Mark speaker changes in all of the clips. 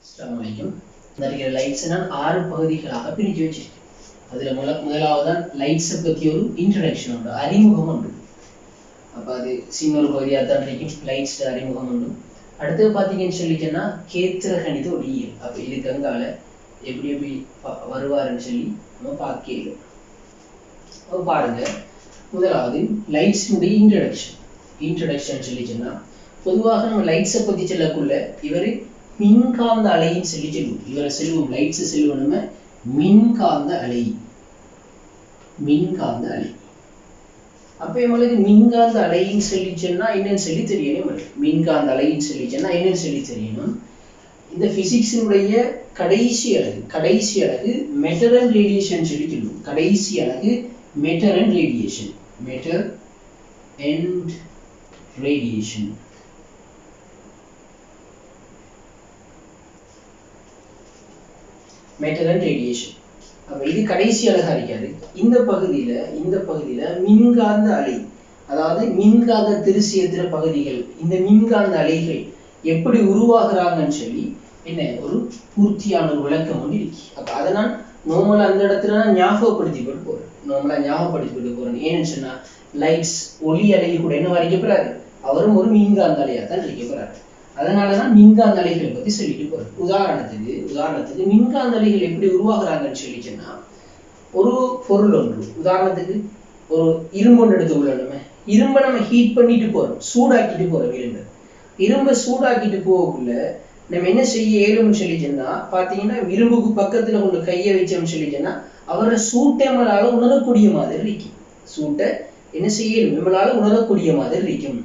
Speaker 1: அஸ்ஸலாமு அலைக்கும். லைட்ஸ் நான் 6 பகுதிகளாக பிரித்து வச்சிருக்கேன். அதில் முதலாவதான் லைட்ஸை பற்றி ஒரு இன்ட்ரடக்ஷன் உண்டு, அறிமுகம் உண்டு. அப்போ அது சின்ன ஒரு பகுதியாக தான் இருக்கும். லைட்ஸ் அறிமுகம் உண்டு. அடுத்தது பார்த்தீங்கன்னு சொல்லிச்சேன்னா கேத்திர கணித ஒளியியல். அப்போ இதுக்கு அங்கால எப்படி எப்படி வருவாருன்னு சொல்லி நம்ம பார்க்கணும். அப்போ பாருங்க, முதலாவது லைட்ஸினுடைய இன்ட்ரடக்ஷன் சொல்லிச்சேன்னா பொதுவாக நம்ம லைட்ஸை பற்றி சொல்லக்குள்ள இவர் மின்காந்த அலைன்னு சொல்லி சொல்லுவோம். இவரை செல்வோம் லைட்ஸ் செல்வோம் நம்ம மின்காந்த அலை. அப்ப நம்மளுக்கு மின்காந்த அலைன்னு சொல்லிச்சேன்னா என்னன்னு சொல்லி தெரியணும். மின்காந்த அலைன்னு சொல்லிச்சேன்னா என்னன்னு சொல்லி தெரியணும். இந்த பிசிக்ஸினுடைய கடைசி அழகு மெட்டர் அண்ட் ரேடியேஷன் சொல்லி சொல்லுவோம். கடைசி அழகு மெட்டர் அண்ட் ரேடியேஷன். அப்ப இது கடைசி அழகா இருக்காது. இந்த பகுதியில மின்காந்த அலை, அதாவது மின்காந்த திருசியத்திர பகுதிகள், இந்த மின்காந்த அலைகள் எப்படி உருவாகிறாங்கன்னு சொல்லி என்ன ஒரு பூர்த்தியான ஒரு விளக்கம் ஒன்று இருக்கு. அப்ப அதை நான் நார்மலா அந்த இடத்துல நான் ஞாபகப்படுத்திட்டு போறேன். ஏன்னு சொன்னா லைட்ஸ் ஒளி அலையை கூட என்ன வரைக்கப்படுறாரு, அவரும் ஒரு மின்காந்த அலையா தான் வரைக்கப்படுறாரு. அதனாலதான் மின்காந்த அலைகளை பத்தி சொல்லிட்டு போறேன். உதாரணத்துக்கு மின்காந்த அலைகள் எப்படி உருவாகிறாங்கன்னு சொல்லிச்சேன்னா, ஒரு பொருள் ஒன்று, உதாரணத்துக்கு ஒரு இரும்பு ஒன்று எடுத்துக்கொள்ளணுமே. இரும்பை நம்ம ஹீட் பண்ணிட்டு போறோம், சூடாக்கிட்டு போறோம். இரும்பை சூடாக்கிட்டு போகக்குள்ள நம்ம என்ன செய்ய இயலும்னு சொல்லிச்சோன்னா, பாத்தீங்கன்னா இரும்புக்கு பக்கத்துல கொண்டு கையை வச்சோம்னு சொல்லிச்சோன்னா அவரோட சூட்டை நம்மளால உணரக்கூடிய மாதிரி இருக்கும். சூட்டை என்ன செய்ய நம்மளால உணரக்கூடிய மாதிரி இருக்கும்.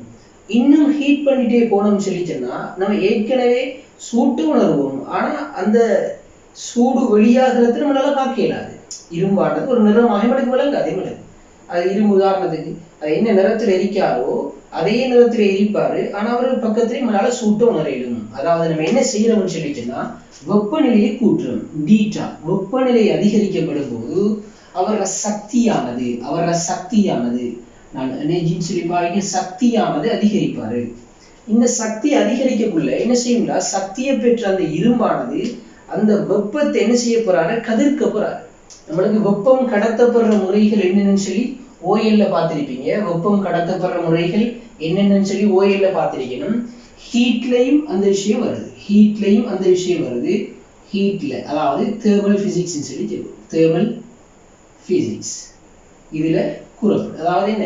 Speaker 1: இன்னும் ஹீட் பண்ணிட்டே போனோம்னு சொல்லிச்சோன்னா நம்ம ஏற்கனவே சூட்டு உணர்வோம், ஆனா அந்த சூடு வெளியாகிறது நம்மளால பார்க்க இயலாது. இரும்பானது ஒரு நிறமாக நம்மளுக்கு விளங்காது. அது இரும்பு உதாரணத்துக்கு அது என்ன நிறத்துல எரிக்காரோ அதே நிறத்துல எரிப்பாரு, ஆனா அவர்கள் பக்கத்துல நம்மளால சூட்டை உணரையிடும். அதாவது நம்ம என்ன செய்யறோம்னு சொல்லிச்சோன்னா வெப்பநிலையை கூட்டுறோம். டீட்டா வெப்பநிலை அதிகரிக்கப்படும் போது அவரோட சக்தியானது நான் எனர்ஜின்னு சொல்லி பாருங்க, சக்தியானது அதிகரிப்பாரு. இந்த சக்தி அதிகரிக்கக்குள்ள என்ன செய்யுங்களா, சக்தியை பெற்ற அந்த இரும்பானது அந்த வெப்பத்தை என்ன செய்ய போறாரு, கதிர்க்க போறாரு. நம்மளுக்கு வெப்பம் கடத்தப்படுற முறைகள் என்னென்னு சொல்லி ஓஎல்ல பார்த்திருப்பீங்க. வெப்பம் கடத்தப்படுற முறைகள் என்னென்னு சொல்லி ஓஎல்ல பார்த்திருக்கணும். ஹீட்லையும் அந்த விஷயம் வருது. ஹீட்ல அதாவது தேர்மல் பிசிக்ஸ் சொல்லி சொல்லுவோம். தேர்மல் பிசிக்ஸ் இதுல கூறப்படும். அதாவது என்ன,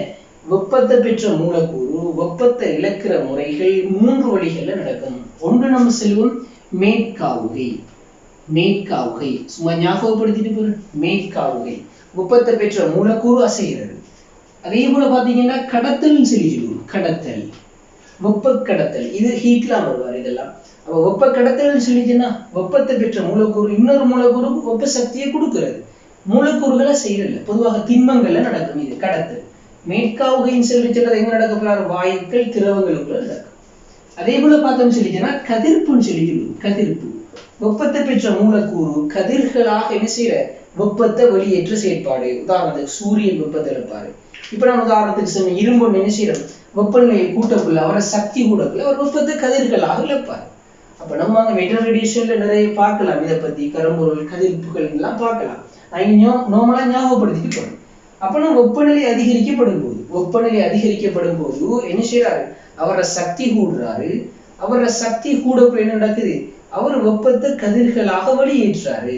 Speaker 1: வெப்பத்தை பெற்ற மூலக்கூறு வெப்பத்தை இழக்கிற முறைகள் 3 வழிகள்ல நடக்கும். ஒன்று நம்ம செல்வோம் மேற்காவுகை. சும்மா ஞாபகப்படுத்திட்டு போறோம். மேற்காவுகை வெப்பத்தை பெற்ற மூலக்கூறு அசைகிறது. அதே போல பாத்தீங்கன்னா கடத்தல் சொல்லி சொல்லுவோம். வெப்ப கடத்தல், இது ஹீட்லாம் வருவார் இதெல்லாம். அப்ப வெப்ப கடத்தல் சொல்லிச்சுன்னா வெப்பத்தை பெற்ற மூலக்கூறு இன்னொரு மூலக்கூறுக்கு வெப்ப சக்தியை கொடுக்கிறது. மூலக்கூறுகளை செய்யறதில்ல, பொதுவாக திண்மங்கள்ல நடக்கும் இது கடத்தல். மேற்காவுகைன்னு சொல்லி சொல்றது எங்க நடக்க வாயுக்கள் திரவங்களுக்குள்ள நடக்கும். அதே போல பார்த்தோம்னு சொல்லிச்சுன்னா கதிர்ப்புன்னு சொல்லி சொல்லுவோம். கதிர்ப்பு வெப்பத்தை பெற்ற மூலக்கூறு கதிர்களாக என்ன செய்யற வெப்பத்தை வெளியேற்ற செயற்பாடு. உதாரணத்துக்கு சூரியன் வெப்பத்தை இழப்பாரு. இப்ப நம்ம உதாரணத்துக்கு சொன்ன இரும்பு என்ன செய்யறோம், வெப்பநிலையை கூட்டக்குள்ள அவரை சக்தி கூடக்குள்ள அவர் வெப்பத்தை கதிர்களாக இழப்பாரு. அப்ப நம்ம அங்க மெட்டல் ரேடியேஷன்ல நிறைய பார்க்கலாம். இதை பத்தி கரும்பொருள் கதிர்ப்புகள் எல்லாம் பார்க்கலாம். நார்மலா ஞாபகப்படுத்திட்டு போறோம். அப்ப நம்ம வெப்பநிலை அதிகரிக்கப்படும் போது என்ன செய்யறாரு, அவரை சக்தி கூடுறாரு. அவரோட சக்தி கூடப்ப என்ன நடக்குது, அவர் வெப்பத்தை கதிர்களாக வெளியேற்றாரு.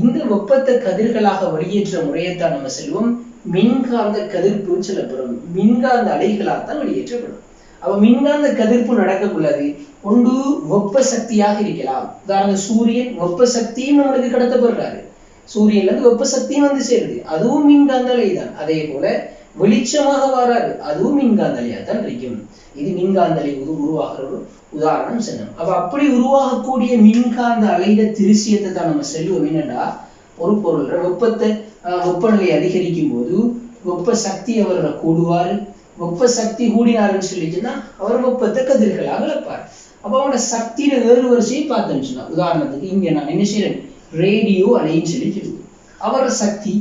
Speaker 1: இந்த வெப்பத்தை கதிர்களாக வெளியேற்ற முறையைத்தான் நம்ம செல்வோம் மின்காந்த கதிர்ப்புன்னு சொல்லப்படும். மின்காந்த அலைகளால் தான் வெளியேற்றப்படும். அப்ப மின்காந்த கதிர்ப்பு நடக்கக்கூடாது. ஒன்று வெப்ப சக்தியாக இருக்கலாம். உதாரணம் சூரியன் வெப்ப சக்தியும் நம்மளுக்கு கடத்தப்படுறாரு. சூரியன்ல இருந்து வெப்ப சக்தியும் வந்து சேருது, அதுவும் மின்காந்த அலை தான். அதே போல வெளிச்சமாக வராது, அதுவும் மின்காந்த அலையா தான் இருக்கும். இது மின்காந்த அலை உருவாகிற ஒரு உதாரணம் சொன்னோம். அப்ப அப்படி உருவாகக்கூடிய மின்காந்த அலையில திருசியத்தை தான் நம்ம செல்வோம். என்னன்னா ஒரு பொருள் வெப்பநிலை அதிகரிக்கும் போது வெப்ப சக்தி அவரோட கூடுவாரு. வெப்ப சக்தி கூடினாருன்னு சொல்லிச்சுன்னா அவர் வெப்பத்தை கதிர்களாக இழப்பார். அப்ப அவனோட சக்தியில வேறு வரிசையை பார்த்தோம்னு சொன்னா, உதாரணத்துக்கு இங்க நான் என்ன செய்யறேன், ரேடியோ அலைன்னு சொல்லி சொல்லுவோம். அவரோட சக்தி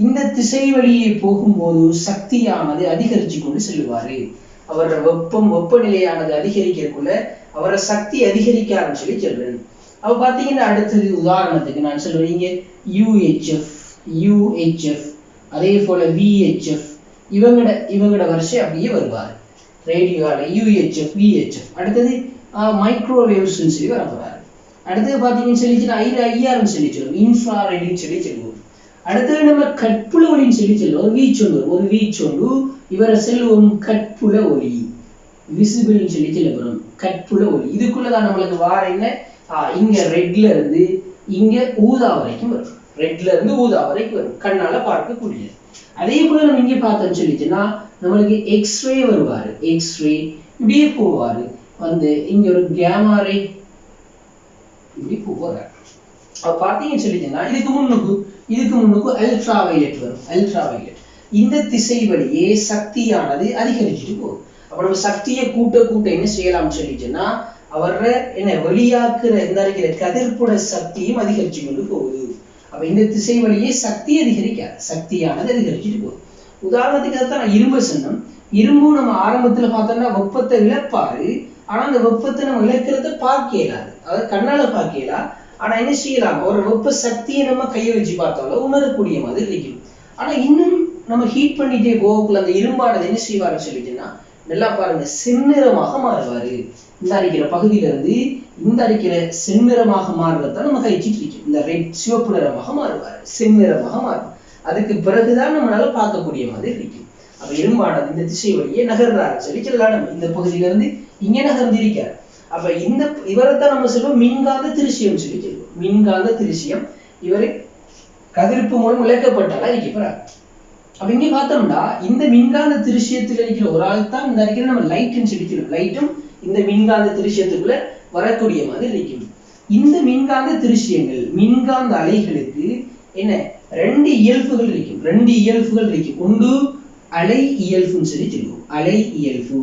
Speaker 1: இந்த திசை வழியே போகும்போது சக்தியானது அதிகரிச்சு கொண்டு செல்லுவாரு. அவரோட வெப்பநிலையானது அதிகரிக்கிறதுக்குள்ள அவரோட சக்தி அதிகரிக்க ஆரம்பிச்சு சொல்றேன். அப்ப பாத்தீங்கன்னா அடுத்தது உதாரணத்துக்கு நான் சொல்றேன் இங்க UHF அதே போல VHF இவங்கட வரிசை அப்படியே வருவார். ரேடியோல UHF VHF. அடுத்தது மைக்ரோவேவ்ஸ் சொல்லி வர போறாரு. அடுத்தது பாத்தீங்கன்னு சொல்லிச்சுன்னா IR சொல்லி சொல்லுவோம், இன்ஃப்ராரெட்னு சொல்லி சொல்லுவோம். அடுத்தது நம்ம கட்புல ஒளின்னு சொல்லி சொல்லுவோம். ஒரு வீச்சொண்டு இவரை செல்வோம் கட்புல ஒளி, விசிபிள் சொல்லி சொல்லப்படும் கட்புல ஒளி. இதுக்குள்ளதான் நம்மளுக்கு வார என்ன இங்க ரெட்ல இருந்து இங்க ஊதா வரைக்கும் வரும். ரெட்ல இருந்து ஊதா வரைக்கும் வரும், கண்ணால பார்க்கக்கூடியது. அதே போல நம்ம இங்க பார்த்தோம்னு சொல்லிச்சுன்னா நம்மளுக்கு எக்ஸ்ரே வருவாரு. எக்ஸ்ரே இப்படியே போவாரு, வந்து இங்க ஒரு கேமா ரே இப்படி போவாரு. அப்ப பாத்தீங்கன்னு சொல்லிச்சுன்னா இதுக்கு முன்னுக்கு அல்ட்ரா வயலட் வரும். அல்ட்ரா வயலட் இந்த திசை வழியே சக்தியானது அதிகரிச்சுட்டு போகும். அப்ப நம்ம சக்தியை கூட்ட என்ன செய்யலாம்னு சொல்லிச்சுன்னா அவர என்ன வெளியாக்குற இந்த இருக்கிற கதிர்ப்புட சக்தியும் அதிகரிச்சு கொண்டு போகுது. அப்ப இந்த திசை வழியே சக்தி அதிகரிக்காது, சக்தியானது அதிகரிச்சுட்டு போகுது. உதாரணத்துக்கு தான் நான் இரும்பு சொன்னோம். இரும்பும் நம்ம ஆரம்பத்துல பார்த்தோம்னா வெப்பத்தை இழப்பாரு, ஆனா அந்த வெப்பத்தை நம்ம இழக்கிறத பார்க்க இயலாது, அதாவது கண்ணால பார்க்க இயலா. ஆனா என்ன செய்யலாம், ஒரு வெப்ப சக்தியை நம்ம கையை வச்சு பார்த்தாலும் உணரக்கூடிய மாதிரி இருக்கும். ஆனா இன்னும் நம்ம ஹீட் பண்ணிட்டே போகக்குள்ள அந்த இரும்பானது என்ன செய்வாருன்னு சொல்லிச்சுன்னா நல்லா பாருங்க, செந்நிறமாக மாறுவாரு. இந்த அரிக்கிற பகுதியில இருந்து இந்த அரிக்கிற செந்நிறமாக மாறுறதான் நம்ம கைச்சிட்டு இருக்கோம். இந்த ரெட் சிவப்பு நிறமாக மாறுவாரு, செந்நிறமாக மாறும். அதுக்கு பிறகுதான் நம்மளால பார்க்கக்கூடிய மாதிரி இருக்கும். அப்ப இரும்பானது இந்த திசை வழியே நகர்றாரு சொல்லி சொல்லலாம். நம்ம இந்த பகுதியில இருந்து இங்க நகர்ந்து இருக்காரு. அப்ப இந்த இவரைத்தான் நம்ம சொல்லுவோம் மின்காந்த திருஷ்யம் சொல்லி சொல்லுவோம். மின்காந்த திருஷ்யம் இவரை கதிர்ப்பு மூலம் இழக்கப்பட்டாலா இருக்கப்படுறாரு. அப்ப இங்க பார்த்தோம்னா இந்த மின்காந்த திருஷ்யத்தில் இருக்கிற ஒரு ஆள் தான் இந்த இருக்கிற நம்ம லைட்னு சொல்லி சொல்லுவோம். லைட்டும் இந்த மின்காந்த திருஷ்யத்துக்குள்ள வரக்கூடிய மாதிரி இருக்கும். இந்த மின்காந்த திருஷ்யங்கள் மின்காந்த அலைகளுக்கு என்ன ரெண்டு இயல்புகள் இருக்கும். ஒன்று அலை இயல்புன்னு சொல்லி சொல்லுவோம். அலை இயல்பு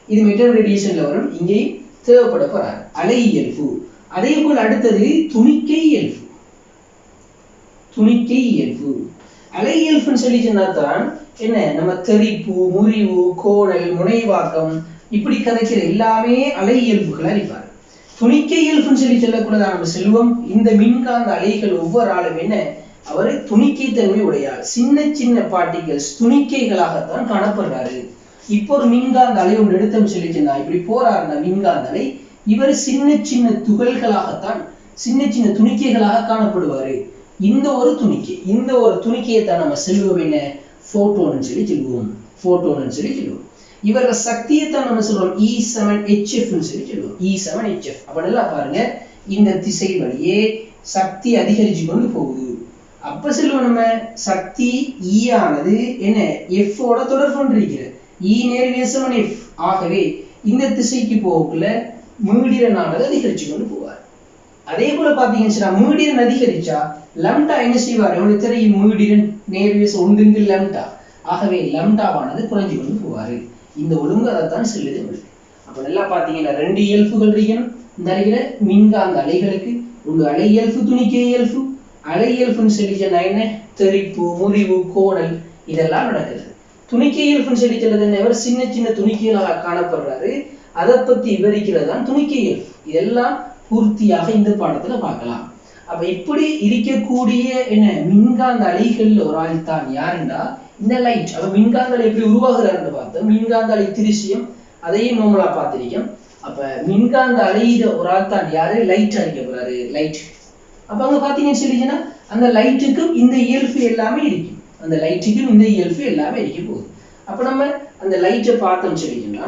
Speaker 1: இது மெட்டல் ரேடியேஷன்ல வரும், இங்கே தேவைப்பட போறாரு அலை இயல்பு. அதே போல் அடுத்தது துணிக்கை இயல்பு. அலை இயல்புன்னு சொல்லி சொன்னாதான் என்ன நம்ம தெறிப்பு, முறிவு, கோணல், முனைவாக்கம் இப்படி கதைக்கிற எல்லாமே அலை இயல்புகளா இருப்பாரு. துணிக்கை இயல்புன்னு சொல்லி சொல்லக்கூடாது நம்ம செல்வம். இந்த மின்காந்த அலைகள் ஒவ்வொரு ஆளும் என்ன அவரை துணிக்கை தன்மை உடையார். சின்ன பார்ட்டிகல்ஸ் துணிக்கைகளாகத்தான் காணப்படுறாரு. இப்போ ஒரு மின்காந்த அலை ஒன்று எடுத்தோம் சொல்லிச்சுன்னா இப்படி போறாருன்னா மின்காந்த அலை இவர் சின்ன துகள்களாகத்தான், சின்ன துணிக்கைகளாக காணப்படுவாரு. இந்த ஒரு துணிக்கையை தான் நம்ம செல்வோம் என்ன போட்டோன்னு சொல்லி சொல்லுவோம். இவர சக்தியை தான் நம்ம சொல்றோம் E7HF சொல்லி சொல்லுவோம். E7HF. அப்ப நல்லா பாருங்க, இந்த திசை வழியே சக்தி அதிகரிச்சு கொண்டு போகுது. அப்ப சொல்லுவோம் நம்ம சக்தி E ஆனது என்ன F ஓட தொடர்பு கொண்டிருக்கிறது. E நேர்விகிதம் F. ஆகவே இந்த திசைக்கு போகக்குள்ள மீடியனானது அதிகரிச்சு கொண்டு போவார். அதே போல பாத்தீங்கன்னா மீடியன் அதிகரிச்சா லம்டா என்ன செய்வார், உங்களுக்கு தெரியும் மீடியன் நேர்விகிதம் ஒன்றுக்கு லம்டா. ஆகவே லம்டாவானது குறைஞ்சு கொண்டு போவாரு. இந்த ஒழுங்கு அதைத்தான் சொல்லுது உங்களுக்கு. அப்ப நல்லா பாத்தீங்கன்னா ரெண்டு இயல்புகள் இருக்கணும் இந்த அலையில மின்காந்த அலைகளுக்கு. ஒன்று அலை இயல்பு, துணிக்கை இயல்பு. அலை இயல்புன்னு சொல்லி சொன்னா என்ன தெறிப்பு, முறிவு, கோணல் இதெல்லாம் நடக்குது. துணிக்கை இயல்புன்னு சொல்லி சொல்றது என்ன, சின்ன துணிக்கைகளாக காணப்படுறாரு. அதை பத்தி விவரிக்கிறது தான் துணிக்கை இயல்பு. இதெல்லாம் பூர்த்தியாக இந்த பாடத்துல பார்க்கலாம். அப்ப இப்படி இருக்கக்கூடிய என்ன மின்காந்த அலைகள்ல ஒரு ஆள் தான் யாருண்டா இந்த லைட். அப்ப மின்காந்த அலை எப்படி உருவாகிறாருன்னு பார்த்தோம். மின்காந்த அலை திருஷ்யம் அதையும் நார்மலா பார்த்திருக்கோம். அப்ப மின்காந்த அலையில ஒரு ஆள் தான் யாரு, லைட் அடிக்க போறாரு, லைட். அப்ப அங்க பாத்தீங்கன்னு சொல்லிச்சுன்னா அந்த லைட்டுக்கும் இந்த இயல்பு எல்லாமே இருக்கும். இருக்க போகுது. அப்ப நம்ம அந்த லைட்டை பார்த்தோம்னு சொல்லிச்சுன்னா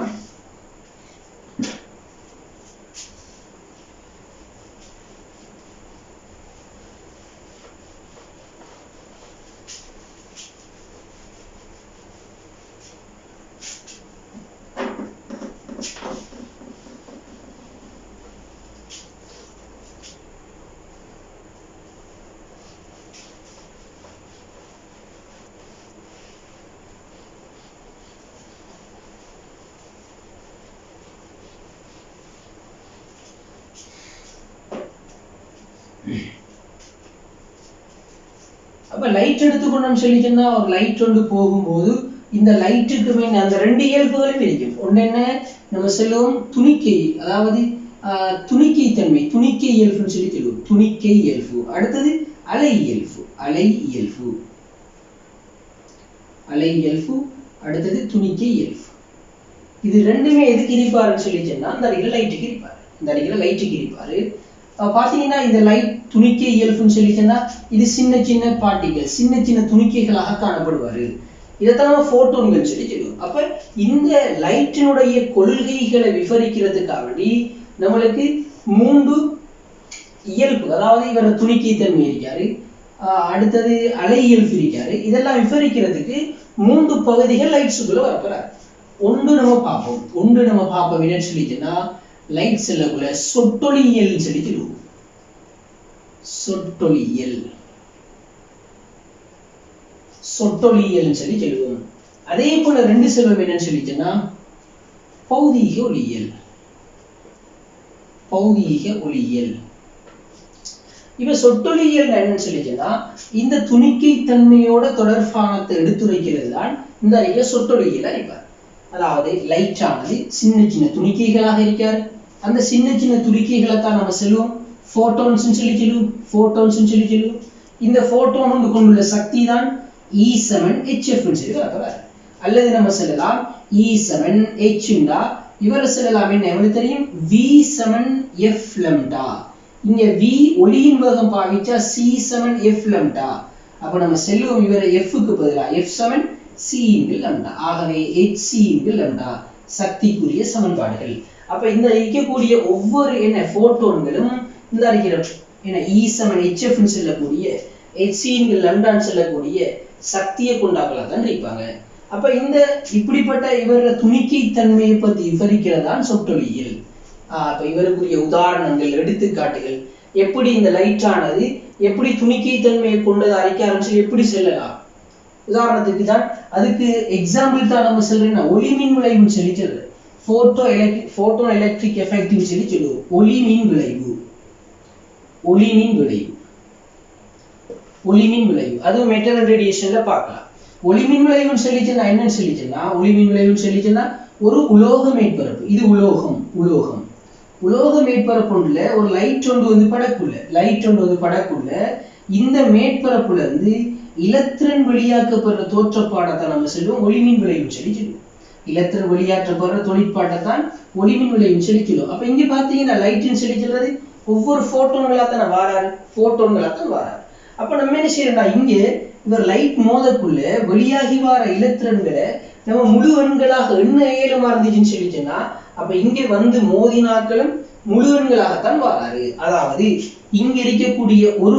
Speaker 1: அப்ப லைட் எடுத்துக்கொண்டோம்னு சொல்லிச்சுன்னா ஒரு லைட் ஒன்று போகும்போது இந்த லைட்டுக்கு மேல அந்த ரெண்டு இயல்புகளும் இருக்கும். ஒன்று என்ன நம்ம சொல்லுவோம் துணிக்கை, அதாவது துணிக்கை தன்மை, துணிக்கை இயல்புன்னு சொல்லி சொல்லுவோம். துணிக்கை இயல்பு. அடுத்தது அலை இயல்பு. அலை இயல்பு, அலை இயல்பு. அடுத்தது துணிக்கை இயல்பு. இது ரெண்டுமே எதுக்கு இருப்பாருன்னு சொல்லி சொன்னா அந்த அடிக்கிற லைட்டுக்கு இருப்பாரு. இந்த அடிக்கிற லைட்டுக்கு இருப்பாரு. பாத்தீங்கன்னா இந்த லைட் துணிக்கை இயல்புன்னு சொல்லி சொன்னா இது சின்ன சின்ன பார்ட்டிகள், சின்ன சின்ன துணிக்கைகளாக காணப்படுவாரு. இதைத்தான் நம்ம போட்டோன்கள் சொல்லி சொல்லுவோம். அப்ப இந்த லைட்டினுடைய கொள்கைகளை விவரிக்கிறதுக்காக வேண்டி நம்மளுக்கு 3 இயல்பு, அதாவது இவர துணிக்கை தன்மை இருக்காரு, அடுத்தது அலை இயல்பு இருக்காரு. இதெல்லாம் விவரிக்கிறதுக்கு 3 பகுதிகள் லைட்ஸுக்குள்ள வரப்போறாரு. ஒன்று நம்ம பார்ப்போம் என்னன்னு சொல்லிச்சுன்னா லைட் செல்லக்குள்ள சொட்டொளியியல் சொல்லி சொல்லுவோம். சொட்டொளியியல், சொட்டொளியியல் சொல்லி சொல்லுவோம். அதே போல 2 செல்வம் என்னன்னு சொல்லிச்சுன்னா பௌதீக ஒளியியல். பௌதீக ஒளியியல். இப்ப சொட்டொளியியல் என்னன்னு சொல்லிச்சுன்னா இந்த துணிக்கை தன்மையோட தொடர்பானத்தை எடுத்துரைக்கிறது தான் இந்த அறிக்கை சொட்டொளியியல் அறிவார். அதாவது லைட் ஆனது சின்ன சின்ன துணிக்கைகளாக இருக்காரு. அந்த சின்ன சின்ன துணிக்கைகளை தான் நம்ம சொல்லுவோம் போட்டோன்ஸ் சொல்லி சொல்லுவோம். போட்டோன்ஸ் சொல்லி சொல்லுவோம். இந்த போட்டோன் கொண்டுள்ள சக்தி தான் E7hf சொல்லி வரப்போறாரு. அல்லது நம்ம சொல்லலாம் E7h இவரை சொல்லலாம் என்ன எங்களுக்கு தெரியும் V7f lambda. இங்க V ஒளியின் வேகம் பாவிச்சா C7f lambda. அப்ப நம்ம சொல்லுவோம் இவரை f க்கு பதிலா F7 C இன்டு lambda. ஆகவே hc இன்டு lambda சக்திக்குரிய சமன்பாடுகள். அப்ப இந்த இருக்கக்கூடிய ஒவ்வொரு என்ன போட்டோன்களும் இந்த இருக்கிற என்ன E7hf ன்னு சொல்லக்கூடிய hc இன்டு lambda ன்னு சொல்லக்கூடிய சக்தியை கொண்டாக்கலா தான் இருப்பாங்க. அப்ப இந்த இப்படிப்பட்ட இவர துணிக்கை தன்மையை பத்தி விவரிக்கிறதான் சொட்டொளியியல். அப்ப இவருக்குரிய உதாரணங்கள், எடுத்துக்காட்டுகள், எப்படி இந்த லைட் ஆனது எப்படி துணிக்கை தன்மையை கொண்டது அரைக்க ஆரம்பிச்சு எப்படி செல்லலாம். உதாரணத்துக்கு தான் அதுக்கு எக்ஸாம்பிள் தான் நம்ம சொல்றேன்னா ஒளி மின் விளைவுன்னு சொல்லி சொல்றேன். போட்டோ எலக்ட்ரிக் எஃபெக்ட் சொல்லி சொல்லுவோம். ஒளி மின் விளைவு, ஒளி மின் விளைவு, ஒளி மின் விளைவு. அதுவும் மெட்டல் ரேடியேஷன்ல பார்க்கலாம். ஒளி மின் விளைவுன்னு சொல்லிச்சுன்னா என்னன்னு சொல்லிச்சுன்னா ஒளி மின் விளைவுன்னு சொல்லிச்சுன்னா ஒரு உலோக மேற்பரப்பு, இது உலோகம், உலோகம், உலோக மேற்பரப்புல ஒரு லைட் ஒன்று வந்து படக்குள்ள, லைட் ஒன்று வந்து படக்குள்ள இந்த மேற்பரப்புல இருந்து இலத்திரன் வெளியாக்கப்படுற தோற்றப்பாடத்தான் நம்ம சொல்லுவோம் ஒளிமின் விளைவுன்னு சொல்லி சொல்லுவோம். இலத்திரன் வெளியாற்றப்படுற தொழிற்பாட்டத்தான் ஒளிமின் விளைவுன்னு சொல்லி சொல்லுவோம். அப்ப இங்க பாத்தீங்கன்னா லைட்னு சொல்லி சொல்றது ஒவ்வொரு போட்டோன்களா தானே வாராரு, போட்டோன்களா தான் வாராரு. அப்ப நம்ம என்ன செய்யறோம்னா இங்க இவர் லைட் மோதக்குள்ள வெளியாகி வார இலத்திரன்களை நம்ம முழு எண்களாக எண்ண இயலுமா இருந்துச்சுன்னு சொல்லிச்சுன்னா அப்ப இங்க வந்து மோதினாக்களும் முழு எண்களாகத்தான் வராரு. அதாவது இங்க இருக்கக்கூடிய ஒரு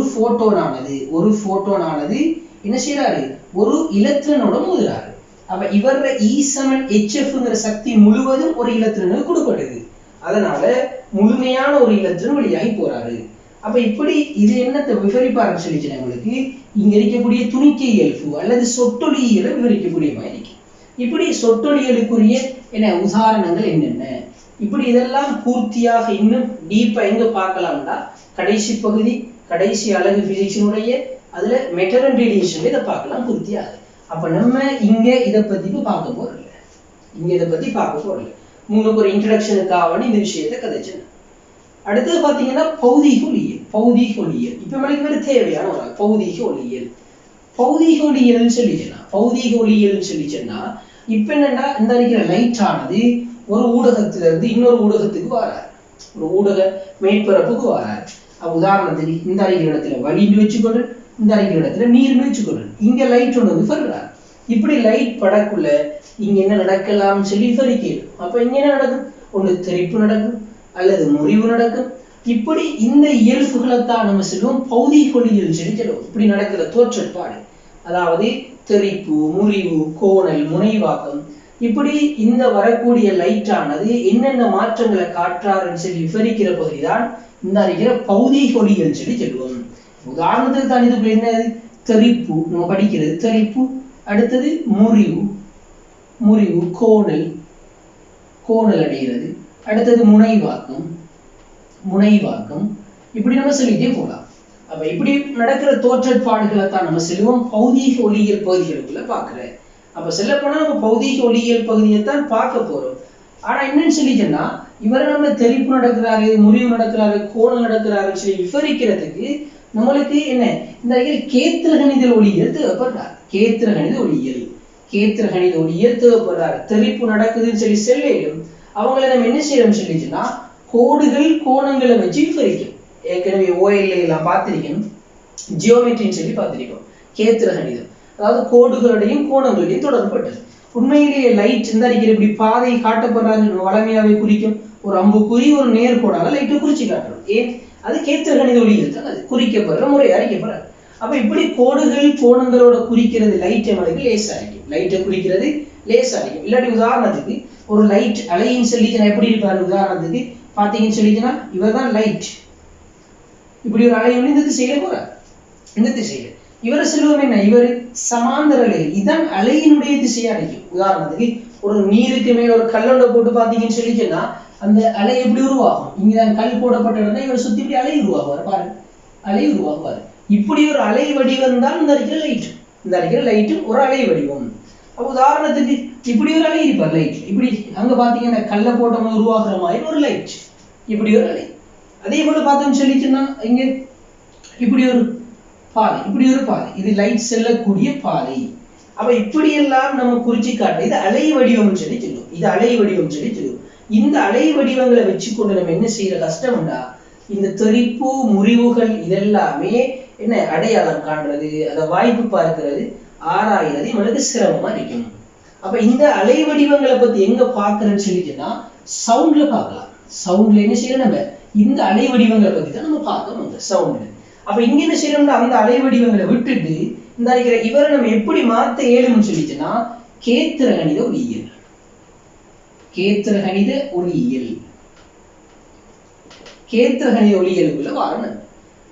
Speaker 1: போட்டோனானது என்ன செய்யறாரு, ஒரு இலத்திரனோட மோதுறாரு. அப்ப இவர E7hfங்கிற சக்தி முழுவதும் ஒரு இலத்திரனுக்கு கொடுக்கப்படுது. அதனால முழுமையான ஒரு இலத்திரன் வெளியாகி போறாரு. அப்ப இப்படி இது என்னத்தை விவரிப்பாருன்னு சொல்லிச்சு நம்மளுக்கு இங்க இருக்கக்கூடிய துணிக்கை இயல்பு அல்லது சொட்டொளியியலை விவரிக்கக்கூடிய மாதிரி. இப்படி சொட்டொளியலுக்குரிய என்ன உதாரணங்கள் என்னென்ன, இப்படி இதெல்லாம் பூர்த்தியாக இன்னும் டீப்பா எங்க பார்க்கலாம்னா கடைசி பகுதி, கடைசி அலகு பிசிக்ஸினுடைய அதுல மெட்டல் அண்ட் ரேடியேஷன் இதை பார்க்கலாம் பூர்த்தியாக. அப்ப நம்ம இங்க இதை பத்தி பார்க்க போறோம், இங்க இதை பத்தி பார்க்க போறோம். உங்களுக்கு ஒரு இன்ட்ரடக்ஷனுக்காக இந்த விஷயத்தை கதைச்சேன். அடுத்தது பாத்தீங்கன்னா பௌதீக ஒளியியல். பௌதீக ஒளியியல் இப்ப நம்மளுக்கு வேற தேவையான ஒரு பௌதீக ஒளியியல். பௌதீக ஒளியியல்னு சொல்லிச்சேன்னா பௌதீக ஒளியியல்னு சொல்லிச்சேன்னா இப்ப என்னன்னா இந்த இருக்கிற லைட் ஆனது ஒரு ஊடகத்துல இருந்து இன்னொரு ஊடகத்துக்கு வராரு, ஒரு ஊடக மேற்பரப்புக்கு வராரு. உதாரணத்துக்கு இந்த அறிக்கிற இடத்துல வலின்னு வச்சுக்கொண்டு, இந்த அறிக்கிற இடத்துல நீர்னு வச்சுக்கொண்டு, இங்க லைட் ஒன்று வந்து படுறாரு. இப்படி லைட் படக்குள்ள இங்க என்ன நடக்கலாம்னு சொல்லி விவரிக்கணும். அப்ப இங்க என்ன நடக்கும், ஒண்ணு தெறிப்பு நடக்கும் அல்லது முறிவு நடக்கும். இப்படி இந்த இயல்புகளைத்தான் நம்ம சொல்லுவோம் பௌதீக ஒளியியல் சொல்லி சொல்லுவோம். இப்படி நடக்கிற தோற்றப்பாடு, அதாவது தெறிப்பு, முறிவு, கோணல், முனைவாக்கம், இப்படி இந்த வரக்கூடிய லைட் ஆனது என்னென்ன மாற்றங்களை காட்டுறாருன்னு சொல்லி விவரிக்கிற பகுதிதான் இந்த அறிகிற பௌதீக ஒளியியல் சொல்லி சொல்லுவோம். உதாரணத்துக்கு தான் இதுக்குள்ள என்னது தெறிப்பு நம்ம படிக்கிறது, தெறிப்பு. அடுத்தது முறிவு, முறிவு, கோணல், கோணல் அடைகிறது. அடுத்தது முனைவாக்கம், முனைவாக்கம். இப்படி நம்ம சொல்லிட்டே போகலாம். அப்ப இப்படி நடக்கிற தோற்றப்பாடுகளை தான் நம்ம சொல்லுவோம் பௌதீக ஒளியியல் பகுதிகளுக்குள்ள பாக்குறேன். அப்ப சொல்ல போனா நம்ம பௌதீக ஒளியியல் பகுதியை தான் பார்க்க போறோம். ஆனா என்னன்னு சொல்லிட்டோம்னா இவரை நம்ம தெளிப்பு நடக்கிறாரு, முறிவு நடக்கிறாரு, கோணல் நடக்கிறாருன்னு சொல்லி விவரிக்கிறதுக்கு நம்மளுக்கு என்ன இந்த கேத்திர கணித ஒளியியல் தேவைப்படுறார். கேத்திர கணித ஒளியியல் தேவைப்படுறாரு. தெளிப்பு நடக்குதுன்னு சொல்லி செல்லும் அவங்களை நம்ம என்ன செய்யறோம் சொல்லிச்சுன்னா கோடுகள் கோணங்களை வச்சு விவரிக்கும். ஏற்கனவே ஓஎல்ஏ எல்லாம் பார்த்திருக்கணும், ஜியோமெட்ரின்னு சொல்லி பார்த்திருக்கோம். கேத்திர கணிதம் அதாவது கோடுகளுடையும் கோணங்களுடையும் தொடர்பட்டது. உண்மையிலேயே லைட் இந்த இப்படி பாதை காட்டப்படுறாரு வளமையாவே குறிக்கும். ஒரு அம்புக்குறி ஒரு நேர்கோடால லைட்டை குறிச்சு காட்டணும். ஏன் அது கேத்திர கணித ஒளியில் தான் அது குறிக்கப்படுற முறை அறிக்கப்படுறாரு. அப்ப இப்படி கோடுகள் கோணங்களோட குறிக்கிறது லைட் நம்மளுக்கு லேசா இருக்கும். லைட்டை குறிக்கிறது லேசா இருக்கும். இல்லாட்டி உதாரணத்துக்கு ஒரு லைட் அலைன்னு சொல்லிச்சுன்னா எப்படி இருப்பாரு? உதாரணத்துக்கு பாத்தீங்கன்னு சொல்லிச்சுன்னா இவர் தான் லைட். இப்படி ஒரு அலை வந்து இந்த திசையில போறார். இந்த திசையில இவரை செல்வம் என்ன? இவர் சமாந்தர அலை. இதான் அலையினுடைய திசையா இருக்கும். உதாரணத்துக்கு ஒரு நீருக்கு மேல ஒரு கல்லோட போட்டு பாத்தீங்கன்னு சொல்லிச்சுன்னா அந்த அலை எப்படி உருவாகும்? இங்கதான் கல் போடப்பட்ட இடம்னா இவர் சுத்தி இப்படி அலை உருவாகுவார். பாருங்க, அலை உருவாகுவார். இப்படி ஒரு அலை வடிவம் தான் இந்த இருக்கிற லைட். இந்த இருக்கிற லைட்டு ஒரு அலை வடிவம். அப்ப உதாரணத்துக்கு இப்படி ஒரு அலை இருப்பார் லைட். இப்படி அங்க பாத்தீங்கன்னா கல்ல போட்டவங்க உருவாக்குற மாதிரி ஒரு லைட், இப்படி ஒரு அலை. அதே போல பார்த்தோம்னு சொல்லிச்சுன்னா இங்க இப்படி ஒரு பாதை, இது லைட் செல்லக்கூடிய பாதை. அப்ப இப்படி எல்லாம் நம்ம குறிச்சு காட்ட இது அலை வடிவம் சொல்லி சொல்லுவோம். இந்த அலை வடிவங்களை வச்சுக்கொண்டு நம்ம என்ன செய்யற கஷ்டம்னா இந்த தெறிப்பு முறிவுகள் இதெல்லாமே என்ன அடையாளம் காண்றது, அதை வாய்ப்பு பார்க்கிறது, ஆராயிறது நம்மளுக்கு சிரமமா இருக்கும். அப்ப இந்த அலை வடிவங்களை பத்தி எங்க பாக்குறேன்னு சொல்லிட்டுன்னா சவுண்ட்ல பார்க்கலாம். சவுண்ட்ல என்ன செய்யறோம்? நம்ம இந்த அலை வடிவங்களை பத்தி தான் நம்ம பார்க்கணும் சவுண்ட்ல. அப்ப இங்க என்ன செய்யறோம்னா அந்த அலை வடிவங்களை விட்டுட்டு இந்த இருக்கிற இவரை நம்ம எப்படி மாத்த ஏழும்னு சொல்லிச்சுன்னா கேத்திர கணித ஒளியியலுக்குள்ள வரணும்.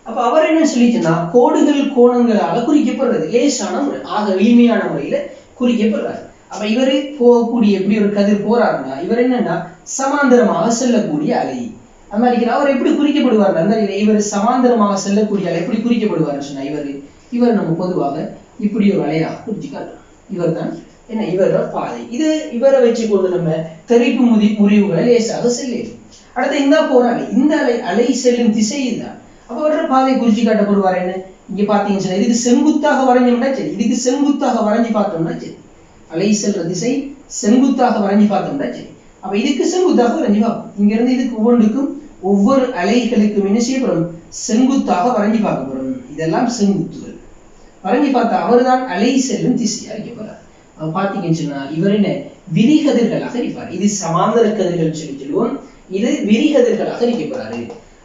Speaker 1: அப்ப அவர் என்ன சொல்லிச்சுன்னா கோடுகள் கோணங்களால குறிக்கப்படுறது லேசான முறை, ஆக எளிமையான முறையில குறிக்கப்படுறாரு. அப்ப இவரு போகக்கூடிய எப்படி ஒரு கதிர் போறாருன்னா இவர் என்னன்னா சமாந்தரமாக செல்லக்கூடிய அலை. அந்த மாதிரி அவர் எப்படி குறிக்கப்படுவார்? அந்த இவர் சமாந்தரமாக செல்லக்கூடிய அலை எப்படி குறிக்கப்படுவார்னு சொன்னா இவர் நம்ம பொதுவாக இப்படி ஒரு அலையாக குறிச்சு காட்டுறோம். இவர் தான் என்ன இவரோட பாதை. இது இவரை வச்சு கொண்டு நம்ம தெறிப்பு முறிவுகளை லேசாக செல்லும். அடுத்து இந்த போராளி இந்த அலை செல்லும் திசையில் தான் அப்ப அவரோட பாதை குறிச்சு காட்டப்படுவார். என்ன இங்க பாத்தீங்கன்னா இதுக்கு செங்குத்தாக வரைஞ்சோம்னா சரி, இதுக்கு செங்குத்தாக வரைஞ்சி பார்த்தோம்னா சரி, அலை செல்ற திசை செங்குத்தாக வரைஞ்சி பார்த்தோம்னா சரி. அப்ப இதுக்கு செங்குத்தாக வரைஞ்சி பார்ப்போம். இங்க இருந்து இதுக்கு ஒவ்வொன்றுக்கும் ஒவ்வொரு அலைகளுக்கும் என்ன செய்யப்படும்? செங்குத்தாக வரைஞ்சி பார்க்கப்படும். இதெல்லாம் செங்குத்துகள் வரைஞ்சி பார்த்தா அவர் தான் அலை செல்லும் திசையா இருக்கப்படுறார். பாத்தீங்கன்னு சொன்னா இவர் என்ன விரிகதிர்களாக இருப்பார். இது சமாந்தர கதிர்கள் சொல்லி சொல்லுவோம், இது விரிகதிர்களாக இருக்கப்படுறாரு.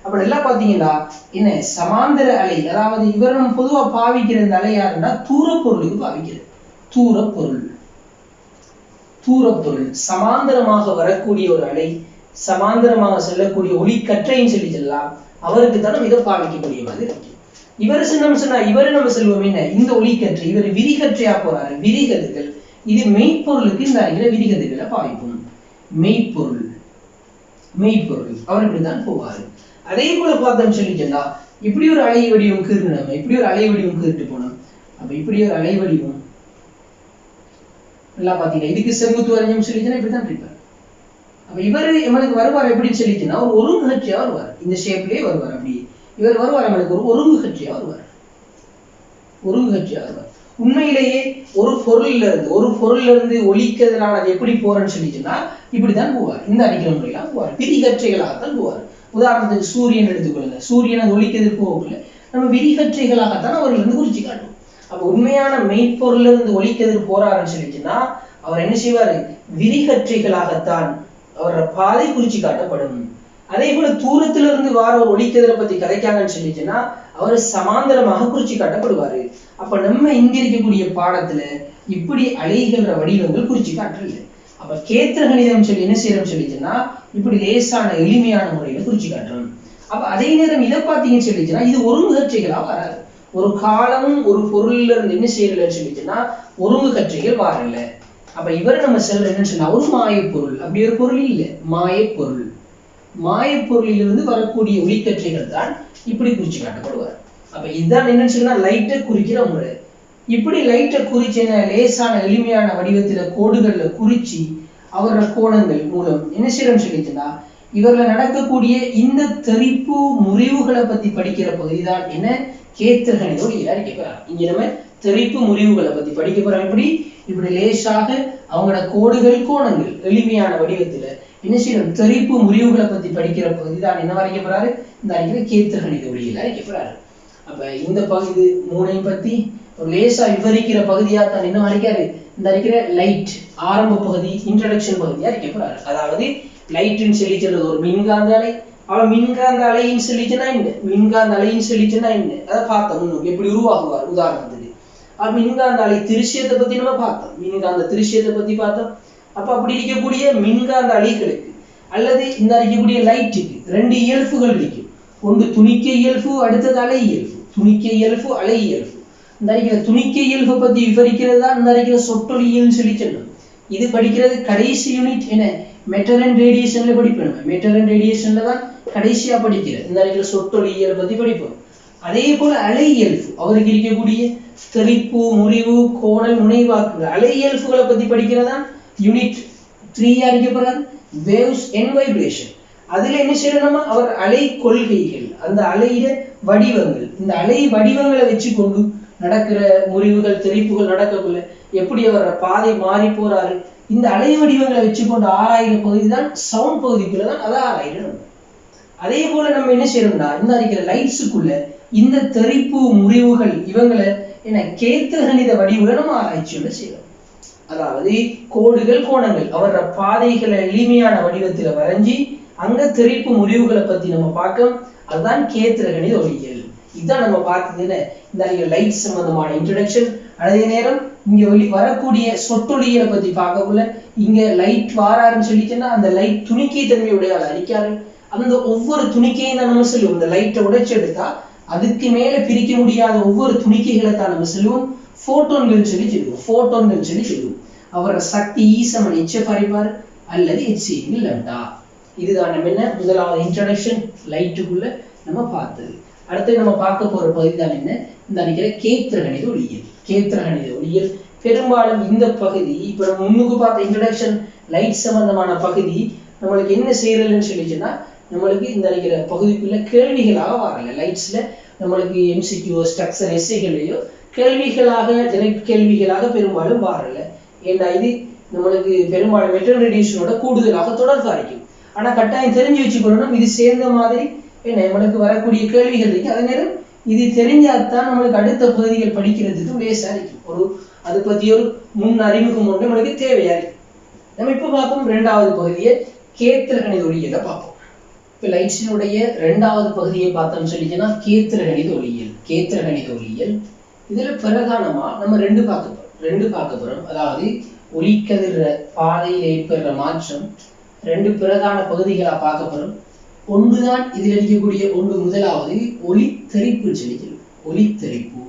Speaker 1: அப்ப நல்லா பாத்தீங்கன்னா என்ன சமாந்தர அலை, அதாவது இவர் நம்ம பொதுவா பாவிக்கிற இந்த அலை யாருன்னா தூரப்பொருளுக்கு பாவிக்கிறது. தூரப்பொருள் சமாந்தரமாக வரக்கூடிய ஒரு அலை, சமாந்தரமாக செல்லக்கூடிய ஒளிக்கற்றைன்னு சொல்லி சொல்லலாம். அவருக்கு தான் நம்ம இதை பாவிக்கக்கூடிய மாதிரி இருக்கு. இவர் சொன்னா இவரை நம்ம செல்வோம் என்ன இந்த ஒளிக்கற்றை, இவர் விரிகற்றையா போறாரு. விரிகதிர்கள் இது மெய்ப்பொருளுக்கு இந்த அலைகளை விரிகதிர்களை பாவிப்போம். மெய்ப்பொருள் அவர் இப்படித்தான் போவாரு. அதே போல பார்த்தோம்னு சொல்லிட்டா இப்படி ஒரு அலை வடிவம் கீறு, நம்ம இப்படி ஒரு அலை வடிவம் கீட்டு போனோம். அப்ப இப்படி ஒரு அலை வடிவம் நல்லா பாத்தீங்கன்னா இதுக்கு செங்குத்து வரைஞ்சோம் சொல்லிச்சுன்னா இப்படித்தான் இருப்பார். அப்ப இவர் நம்மளுக்கு வருவார் எப்படின்னு சொல்லிச்சுன்னா ஒரு ஒருங்குகட்சியா வருவார். இந்த ஷேப்லயே வருவார். அப்படி இவர் வருவார் நம்மளுக்கு ஒரு ஒருங்குகட்சியா வருவார். உண்மையிலேயே ஒரு பொருள்ல இருந்து ஒளிக்கதிரானது எப்படி போறேன்னு சொல்லிச்சுன்னா இப்படித்தான் போவார். இந்த அடிக்கிற முறையெல்லாம் போவார். விரிகற்றைகளாகத்தான் போவார். உதாரணத்துக்கு சூரியன் எடுத்துக்கொள்ளுங்க. சூரியன் ஒளிக்கதிர் போகல நம்ம விரிகற்றைகளாகத்தான் அவர்கள் இருந்து குறிச்சு காட்டும். அப்ப உண்மையான மெய்ப்பொருள்ல இருந்து ஒளிக்கதிர் போறாருன்னு சொல்லிச்சுன்னா அவர் என்ன செய்வாரு? விரிகற்றைகளாகத்தான் அவரோட பாதை குறிச்சு காட்டப்படும். அதே போல தூரத்துல இருந்து வார ஒரு ஒளிக்கதிரை பத்தி கதைக்காங்கன்னு சொல்லிச்சுன்னா அவர் சமாந்தரமாக குறிச்சு காட்டப்படுவாரு. அப்ப நம்ம இங்க இருக்கக்கூடிய பாடத்துல இப்படி அலைகிற வடிவங்கள் குறிச்சு காட்டல. அப்ப கேத்திர கணிதம் சொல்லி என்ன செய்யறோம் சொல்லிச்சுன்னா இப்படி லேசான எளிமையான முறையில குறிச்சு காட்டுறோம். அப்ப அதே நேரம் இதை பார்த்தீங்கன்னு சொல்லிச்சுன்னா இது ஒருங்குகற்றைகளா வராது. ஒரு காலமும் ஒரு பொருள்ல இருந்து என்ன செய்யறதுன்னு சொல்லிச்சுன்னா ஒருங்குகற்றைகள் வரல. அப்ப இவரை நம்ம செல்ற என்னன்னு சொன்னா ஒரு மாயப்பொருள், அப்படி ஒரு பொருள் இல்லை, மாயப்பொருளிலிருந்து வரக்கூடிய ஒளிக்கற்றைகள் தான் இப்படி குறிச்சு காட்டப்படுவார். அப்ப இதுதான் என்னன்னு சொன்னா லைட்டை குறிக்கிற முறை. இப்படி லைட்டை குறிச்சு லேசான எளிமையான வடிவத்துல கோடுகள்ல குறிச்சு அவரோட கோணங்கள் மூலம் என்ன செய்யறோம்னு சொல்லிச்சுன்னா இவர்ல நடக்கக்கூடிய இந்த தெறிப்பு முறிவுகளை பத்தி படிக்கிற பகுதி தான் என்ன கேத்திர கணித ஒளியியல் கேட்கிறார். இங்க நம்ம தெறிப்பு முறிவுகளை பத்தி படிக்க போறோம். இப்படி லேசாக அவங்களோட கோடுகள் கோணங்கள் எளிமையான வடிவத்துல என்ன செய்யணும் தெறிப்பு முறிவுகளை பத்தி படிக்கிற பகுதி தான் என்ன வரைக்க போறாரு இந்த அறிக்கிற கேத்திர கணித ஒளியியல் அறிக்க போறாரு. அப்ப இந்த பகுதி மூணையும் பத்தி ஒரு லேசா விவரிக்கிற பகுதியா தான் என்ன வரைக்காரு இந்த அறிக்கிற லைட் ஆரம்ப பகுதி இன்ட்ரடக்ஷன் பகுதியா அறிக்க போறாரு. அதாவது லைட்னு சொல்லி சொல்றது ஒரு மின்காந்த அலை. அவன் மின்காந்த அலைன்னு சொல்லிச்சுன்னா என்ன மின்காந்த அலைன்னு சொல்லிச்சுன்னா என்ன அதை பார்த்தோம் முன்னுக்கு எப்படி உருவாகுவார் உதாரணத்துக்கு. மின்காந்த அலை திருஷ்யத்தை பத்தி நம்ம பார்த்தோம். மின்காந்த திருஷ்யத்தை பத்தி பார்த்தோம். அப்ப அப்படி இருக்கக்கூடிய மின்காந்த அலைகளுக்கு அல்லது இந்த இருக்கக்கூடிய லைட்டுக்கு ரெண்டு இயல்புகள் இருக்கும். ஒன்று துணிக்க இயல்பு, அடுத்தது அலை இயல்பு. துணிக்க இயல்பு, அலை இயல்பு. இந்த அறிக்கிற துணிக்க இயல்பை பத்தி விவரிக்கிறது தான் இந்த அறிக்கிற சொற்றொலியல்னு சொல்லி சொன்னோம். இது படிக்கிறது கடைசி யூனிட் என்ன மெட்டர் அண்ட் ரேடியேஷன்ல படிப்போம். மெட்டர் அண்ட் ரேடியேஷன்ல தான் கடைசியா படிக்கிறது இந்த அறிக்கிற சொற்றொலியலை பத்தி படிப்போம். அதே போல அலை இயல்பு அவருக்கு இருக்கக்கூடிய தெறிப்பு முறிவு கோணல் முனைவாக்குகள் அலை இயல்புகளை பத்தி படிக்கிறதா யூனிட் 3 அறிக்கப்படுறாரு வேவ்ஸ் அண்ட் வைப்ரேஷன். அதுல என்ன செய்யணும்னா அவர் அலை கொள்கைகள் அந்த அலைய வடிவங்கள் இந்த அலை வடிவங்களை வச்சு கொண்டு நடக்கிற முறிவுகள் தெறிப்புகள் நடக்கக்குள்ள எப்படி அவர் பாதை மாறி போறாரு இந்த அலை வடிவங்களை வச்சு கொண்டு ஆராயிற பகுதி தான் சவுண்ட் பகுதிக்குள்ளதான் அதை ஆராயிடணும். அதே போல நம்ம என்ன செய்யணும்னா இந்த அறிக்கிற லைட்ஸுக்குள்ள இந்த தெறிப்பு முறிவுகள் இவங்களை என்ன கேத்திர கணித வடிவுகளை நம்ம ஆராய்ச்சியோட செய்யணும். அதாவது கோடுகள் கோணங்கள் அவர பாதைகளை எளிமையான வடிவத்துல வரைஞ்சி அங்க தெறிப்பு முறிவுகளை பத்தி நம்ம பார்க்கணும். அதுதான் கேத்திர கணித ஒளியியல். இதுதான் நம்ம பார்த்தது இந்த லைட் சம்பந்தமான இன்ட்ரோடக்ஷன். அதே நேரம் இங்க வரக்கூடிய சொற்றொலியலை பத்தி பார்க்கக்குள்ள இங்க லைட் வாராருன்னு சொல்லிச்சுன்னா அந்த லைட் துணிக்கை தன்மையுடைய அழிக்காரு. அந்த ஒவ்வொரு துணிக்கையும் தான் நம்ம சொல்லுவோம். இந்த லைட்டை உடைச்சு எடுத்தா அதுக்கு மேல பிரிக்க முடியாத ஒவ்வொரு துணிக்கைகளை தான் நம்ம சொல்லுவோம் போட்டோன்கள் சொல்லி சொல்லுவோம். போட்டோன்கள் சொல்லி சொல்லுவோம். அவரோட சக்தி ஈசமன் எச்எஃப் அறிவார் அல்லது ஹெச்சிஎல் லம்டா. இதுதான் நம்ம என்ன முதலாவது இன்ட்ரோடக்ஷன் லைட்டுக்குள்ள நம்ம பார்த்தது. அடுத்து நம்ம பார்க்க போற பகுதி தான் என்ன இந்த நினைக்கிற கேத்திர கணித ஒளியியல். கேத்திர கணித ஒளியியல் பெரும்பாலும் இந்த பகுதி இப்ப நம்ம முன்னுக்கு பார்த்த இன்ட்ரோடக்ஷன் லைட் சம்பந்தமான பகுதி நம்மளுக்கு என்ன செய்யறதுன்னு சொல்லிச்சுன்னா நம்மளுக்கு இந்த நினைக்கிற பகுதிக்குள்ள கேள்விகளாக வரல. லைட்ஸ்ல நம்மளுக்கு எம்சிக்யூ ஸ்ட்ரக்சர் எஸ்ஐகளையோ கேள்விகளாக டைரக்ட் கேள்விகளாக பெரும்பாலும் வரல. ஏன்னா இது நம்மளுக்கு பெரும்பாலும் மெட்டர் ரேடியேஷனோட கூடுதலாக தொடர்பு இருக்கும். ஆனா கட்டாயம் தெரிஞ்சு வச்சுக்கணும் இது சேர்ந்த மாதிரி என்ன நம்மளுக்கு வரக்கூடிய கேள்விகள் இருக்கு. அதே நேரம் இது தெரிஞ்சாதான் நம்மளுக்கு அடுத்த பகுதிகள் படிக்கிறதுக்கு லேசா இருக்கும். ஒரு அதை பத்தி ஒரு முன் அறிமுகம் ஒன்று நம்மளுக்கு தேவையா இருக்கு. நம்ம இப்ப பார்ப்போம் இரண்டாவது பகுதியை கேத்திர கணித ஒளியியலை பார்ப்போம். இப்ப லைட்ஸினுடைய இரண்டாவது பகுதியை பார்த்தோம்னு சொல்லிச்சுன்னா கேத்திர கணித ஒளியியல். கேத்திர கணித ஒளியியல் இதுல பிரதானமா நம்ம ரெண்டு பார்க்க போறோம். அதாவது ஒளிக்கதிர பாதையில் ஏற்படுற மாற்றம் ரெண்டு பிரதான பகுதிகளா பார்க்க போறோம். ஒன்றுதான் இதில் இருக்கக்கூடிய ஒன்று. முதலாவது ஒளித்தெறிப்பு சொல்லி ஒளித்தெறிப்பு.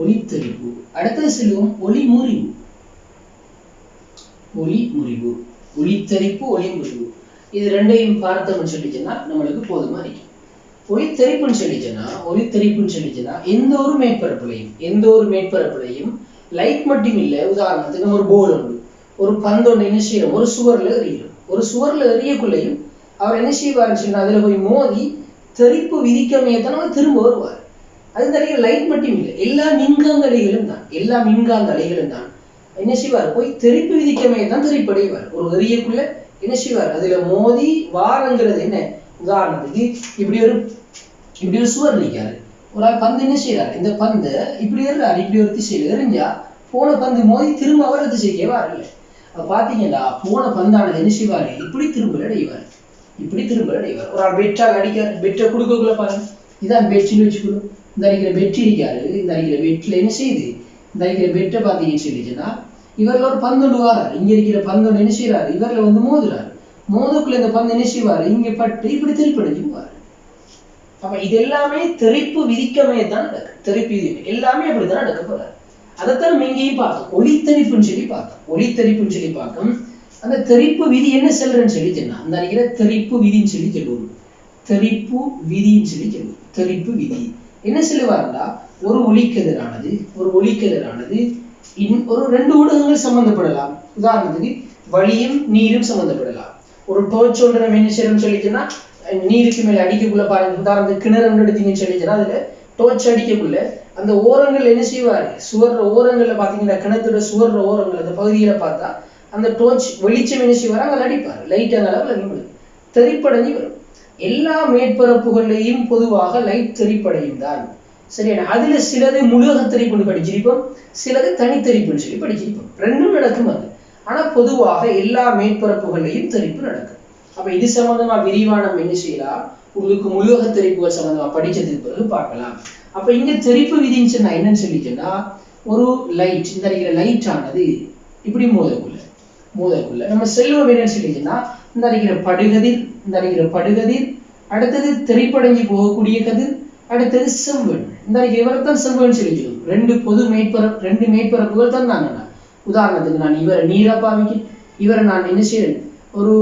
Speaker 1: ஒளித்தெறிப்பு அடுத்தது சொல்லுவோம் ஒளிமுறிவு. ஒளிமுறிவு ஒளித்தெறிப்பு ஒளிமுறிவு இது ரெண்டையும் பார்த்தோம்னு சொல்லிச்சுன்னா நம்மளுக்கு போதுமா இருக்கும். ஒளித்தெறிப்புன்னு சொல்லிச்சுன்னா எந்த ஒரு மேற்பரப்புலையும் லைட் மட்டும் இல்லை. உதாரணத்துக்கு நம்ம ஒரு போல் உண்டு ஒரு பந்தொன்று என்ன செய்யறோம் ஒரு சுவர்ல எறிகிறோம். ஒரு சுவர்ல எறியக்குள்ளையும் அவர் என்ன செய்வாருன்னு சொன்னா அதுல போய் மோதி தெறிப்பு விதிக்கமையத்தான் அவர் திரும்ப வருவார். அது நிறைய லைட் மட்டும் இல்லை எல்லா மின்காந்த அலைகளும் தான் என்ன செய்வார் போய் தெறிப்பு விதிக்கமையத்தான் தெறிப்படைவார். ஒரு எறியக்குள்ள என்ன செய்வார் அதுல மோதி வாரங்கிறது என்ன உதாரணத்துக்கு இப்படி ஒரு சுவர் நிற்காரு. ஒரு ஆள் பந்து என்ன செய்யறாரு இந்த பந்தை இப்படி எறாரு இப்படி ஒரு திசையில எறிஞ்சா போன பந்து மோதி திரும்ப அவர் திசைக்கே வரல. பாத்தீங்கன்னா போன பந்தானது என்ன செய்வாரு இப்படி திரும்ப அடைவார். ஒரு ஆள் பெட்டால் அடிக்காரு. பெட்டை கொடுக்கக்குள்ள பாருங்க இதான் பெட்னு வச்சுக்கணும். இந்த அடிக்கிற பெட் இருக்காரு. இந்த அடிக்கிற பெட்ல என்ன செய்யுது இந்த அடிக்கிற பெட்டை பாத்தீங்கன்னு சொல்லிச்சுன்னா இவர்ல ஒரு பந்தொண்டு வாராரு. இங்க இருக்கிற பந்தொண்டு என்ன செய்யறாரு இவர்ல வந்து மோதுறாரு. மோதுக்குள்ள இந்த பந்து என்ன செய்வாரு இங்க பட்டு இப்படி திருப்படைஞ்சுவாரு. அப்ப இது எல்லாமே தெறிப்பு விதிக்கமே தான் நடக்கும். தெறிப்பு விதி எல்லாமே அப்படித்தான் நடக்க போறாரு. அதைத்தான் நம்ம இங்கேயும் பார்த்தோம். ஒளித்தெறிப்புன்னு சொல்லி பார்த்தோம். அந்த தெறிப்பு விதி என்ன செல்றன்னு சொல்லி சொன்னா அந்த நினைக்கிற தெறிப்பு விதின்னு சொல்லி சொல்லுவோம். தெறிப்பு விதி என்ன சொல்லுவாருன்னா ஒரு ஒளிக்கதிரானது ஒரு ரெண்டு ஊடகங்கள் சம்பந்தப்படலாம். உதாரணத்துக்கு வளியும் நீரும் சம்பந்தப்படலாம். ஒரு டோர்ச் ஒன்று நம்ம என்ன செய்யறோம்னு சொல்லிச்சுன்னா நீருக்கு மேல அடிக்கக்குள்ள பாருங்க, உதாரணத்துக்கு கிணறு எடுத்தீங்கன்னு சொல்லிச்சுன்னா அதுல டோர்ச் அடிக்கக்குள்ள அந்த ஓரங்கள் என்ன செய்வாரு, சுவர்ற ஓரங்கள்ல பாத்தீங்கன்னா கிணத்தோட சுவர்ற ஓரங்கள் அந்த பகுதியில பார்த்தா அந்த டோர்ச் வெளிச்சம் என்ன செய்வாரு அங்கே அடிப்பாரு, லைட் அந்த அளவுல தெறிப்படைஞ்சு வரும். எல்லா மேற்பரப்புகளையும் பொதுவாக லைட் தெறிப்படையும் தான். சரியா? அதுல சிலது முழுக தெறிப்புன்னு படிச்சிருப்போம், சிலது தனித்தெறிப்புன்னு சொல்லி படிச்சிருப்போம். ரெண்டும் நடக்கும் அது. ஆனா பொதுவாக எல்லா மேற்பரப்புகளையும் தெறிப்பு நடக்கும். அப்ப இது சம்பந்தமா விரிவான என்ன செய்யலாம், உங்களுக்கு முழுக தெறிப்புகள் சம்பந்தமா படிச்சதுக்கு பிறகு பார்க்கலாம். அப்ப இங்க தெறிப்பு விதின்னு சொன்னா என்னன்னு சொல்லிச்சுன்னா, ஒரு லைட், இந்த இருக்கிற லைட் ஆனது இப்படி மோதக்குள்ள நம்ம செல்வம் என்னன்னு சொல்லிச்சுன்னா, இந்த இருக்கிற படுகதிர், இந்த இருக்கிற படுகதிர், அடுத்தது தெறிப்படைஞ்சு போகக்கூடிய கதிர், அடுத்தது செம்பன். இந்த இவரைத்தான் செம்பன் சொல்லிக்கணும். ரெண்டு மேற்பரப்புகள் தந்தாங்கன்னா, உதாரணத்துக்கு நான் இவரை நீரா பாவிக்கு, இவரை நான் என்ன செய்யறேன் ஒரு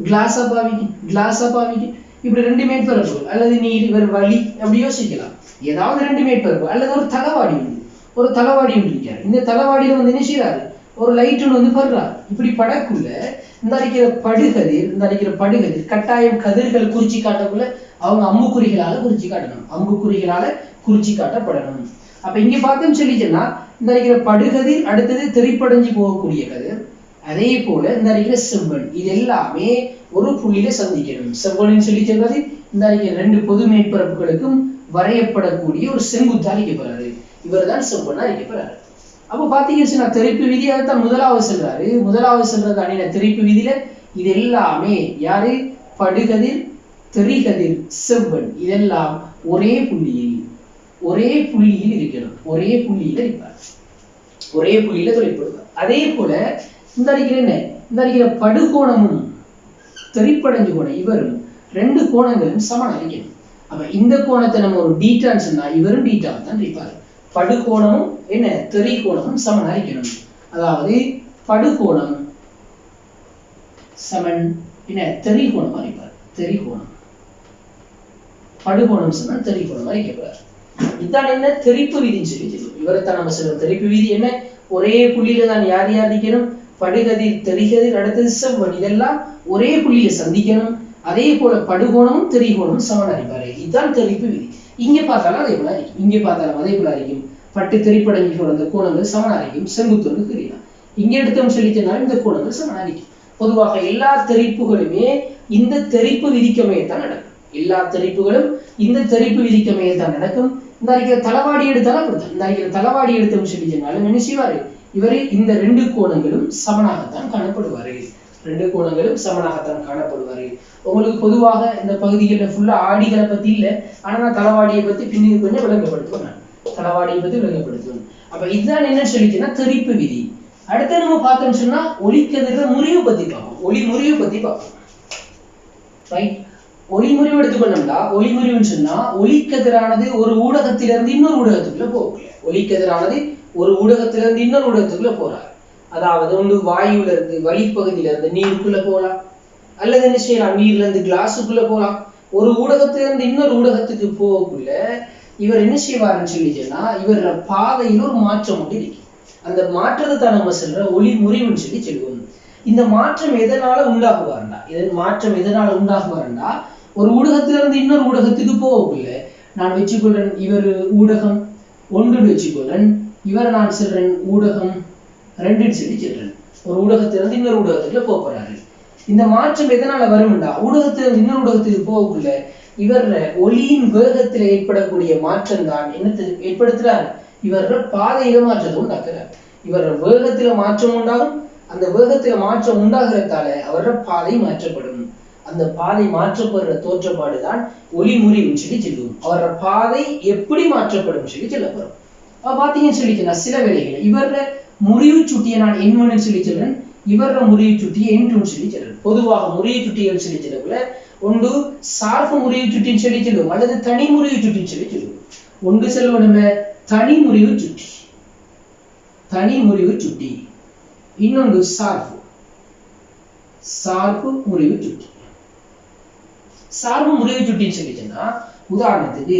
Speaker 1: கிளாஸா பாவிக்கு, இப்படி ரெண்டு மேற்பரப்புகள், அல்லது நீர் இவர் வலி அப்படி யோசிக்கலாம். ஏதாவது ரெண்டு மேற்பரப்பு, அல்லது ஒரு தலவாடி இருக்காரு. இந்த தலவாடியில வந்து என்ன செய்யறாரு, ஒரு லைட் ஒன்று வந்து படுறாரு. இப்படி படக்குள்ள இந்த அடிக்கிற படுகதிர் கட்டாயம் கதிர்கள் குறிச்சி காட்டக்குள்ள அவங்க அம்புக்குறிகளால குறிச்சி காட்டப்படணும். அப்ப இங்க பார்த்தோம் சொல்லிச்சேன்னா, இந்த அடிக்கிற படுகதிர், அடுத்தது தெறிப்படைஞ்சு போகக்கூடிய கதிர், அதே போல இந்த அடிக்கிற செவ்வன், இது எல்லாமே ஒரு புள்ளியில சந்திக்கணும். செவ்வனின்னு சொல்லி சொல்றது இந்த அடிக்கிற ரெண்டு பொது மேற்பரப்புகளுக்கும் வரையப்படக்கூடிய ஒரு செங்குத்து அழைக்கப்படுறாரு. இவர் தான் செவ்வனா அழைக்கப்படுறாரு. அப்போ பாத்தீங்கன்னா தெறிப்பு விதியாகத்தான் முதலாவது சொல்றது அணின தெறிப்பு விதியில இது எல்லாமே யாரு, படுகதிர், தெறிகதிர், செவ்வன், இதெல்லாம் ஒரே புள்ளியில் இருக்கணும். ஒரே புள்ளியில தொழிற்படுவார். அதே போல இந்த அடிக்கிற படுகோணமும் தெறிப்படைஞ்சு கோணம், இவரும் ரெண்டு கோணங்களும் சமன் அளிக்கணும். அப்ப இந்த கோணத்தை நம்ம ஒரு டீட்டான்னு சொன்னா இவரும் டீட்டாவை தான் இருப்பாரு. படுகோணமும் என்ன தெறிகோணமும் சமன் அளிக்கணும். அதாவது படுகோணம் சமன் என்ன தெறிகோணம் அளிப்பார். படுகோணம் சமன் தெறிகோணம் அளிக்கப்படுறார். இதுதான் என்ன தெறிப்பு விதின்னு சொல்லி சொல்லுவோம். இவரைத்தான் நம்ம சொல்லுவோம் தெறிப்பு விதி. என்ன, ஒரே புள்ளியில தான் யார் இருக்கணும், படுகதிர், தெறிகதிர், அடுத்தது செவ்வன், இதெல்லாம் ஒரே புள்ளியை சந்திக்கணும். அதே போல படுகோணமும் தெறிகோணமும் சமன் அளிப்பாரு. இதுதான் தெறிப்பு விதி. இங்க பார்த்தாலும் அதே போல இருக்கும். பட்டு தெறிப்படைஞ்சு போற அந்த கோணங்கள் சமன் அளிக்கும், செங்குத்து கிரியா. இங்க எடுத்தோம் சொல்லிச்சனாலும் இந்த கோணங்கள் சமன் அளிக்கும். பொதுவாக எல்லா தெறிப்புகளுமே இந்த தெறிப்பு விதிக்கமையத்தான் நடக்கும். இந்த அறிக்கிற தலவாடி எடுத்தாலும் அப்படித்தான். இந்த அறிக்கிற தலவாடி எடுத்தோம் சொல்லிச்சனாலும் என்ன செய்வாரு, இவரு இந்த ரெண்டு கோணங்களும் சமனாகத்தான் காணப்படுவாரு. உங்களுக்கு பொதுவாக இந்த பகுதிகளில் ஃபுல்லா ஆடிகளை பத்தி இல்லை, ஆனா நான் தலவாடியை பத்தி பின்னுக்கு கொஞ்சம் விளங்கப்படுத்துவேன். அப்ப இதுதான் என்ன சொல்லிச்சுன்னா தெறிப்பு விதி. அடுத்து நம்ம பார்த்தோம்னு சொன்னா ஒளிக்கதிர முறிவு பத்தி பார்ப்போம். ஒளிமுறிவு எடுத்துக்கொள்ளோம்னா, ஒளிமுறிவுன்னு சொன்னா ஒளிக்கதிரானது ஒரு ஊடகத்திலிருந்து இன்னொரு ஊடகத்துக்குள்ள போகல. இன்னொரு ஊடகத்துக்குள்ள போறாரு. அதாவது ஒன்று வாயுல இருந்து, வழிப்பகுதியில இருந்து நீருக்குள்ள போகலாம், அல்லது என்ன செய்யலாம், நீர்ல இருந்து கிளாஸுக்குள்ள போகலாம். ஒரு ஊடகத்திலிருந்து இன்னொரு ஊடகத்துக்கு போகக்குள்ள இவர் என்ன செய்வாருன்னு சொல்லிச்சுன்னா, இவர் பாதையில் ஒரு மாற்றம் ஒன்று இருக்கு. அந்த மாற்றத்தை தான் நம்ம சொல்ற ஒளி முறிவுன்னு சொல்லி சொல்லுவோம். இந்த மாற்றம் எதனால உண்டாகுவாருன்னா, ஒரு ஊடகத்திலிருந்து இன்னொரு ஊடகத்துக்கு போகக்குள்ள நான் வச்சுக்கொள்றேன் இவர் ஊடகம் ஒன்று வச்சுக்கொள்றேன், இவரை நான் சொல்றேன் ஊடகம் ரெண்டுன்னு சொல்லி சொல்றேன். ஒரு ஊடகத்திலிருந்து இன்னொரு ஊடகத்துக்குள்ள போறாரு. இந்த மாற்றம் எதனால வரும்டா, ஊடகத்திலிருந்து இன்னொரு ஊடகத்துக்கு போகக்குள்ள இவர் ஒளியின் வேகத்தில் ஏற்படக்கூடிய மாற்றம் தான் என்னத்தை ஏற்படுத்துறாரு, இவர் பாதையில மாற்றத்தை உண்டாக்குறார். இவர் வேகத்துல மாற்றம் உண்டாகும். அந்த வேகத்துல மாற்றம் உண்டாகிறதால அவர பாதை மாற்றப்படும். அந்த பாதை மாற்றப்படுற தோற்றப்பாடுதான் ஒளி முறிவுன்னு சொல்லி சொல்லுவோம். அவர பாதை எப்படி மாற்றப்படும் சொல்லி சொல்ல போறோம். பாத்தீங்கன்னு சொல்லிச்சுன்னா சில வேளைகள் இவர முறிவு சுட்டியை நான் என்1 சொல்லி சொல்றேன், இவர முறிவு சுட்டியை என்2 சொல்லி சொல்றேன். பொதுவாக முறிவு சுட்டிகள் சொல்லி சொல்லக்குள்ள ஒன்று சார்பு முறிவு சுட்டின்னு சொல்லி சொல்லுவோம், அல்லது தனி முறிவு சுட்டின்னு சொல்லி சொல்லுவோம். ஒன்று செல்வோம் நம்ம தனி முறிவு சுட்டி, இன்னொன்று சார்பு முறிவு சுட்டி. சார்பு முறிவு சுட்டின்னு சொல்லிச்சுன்னா, உதாரணத்துக்கு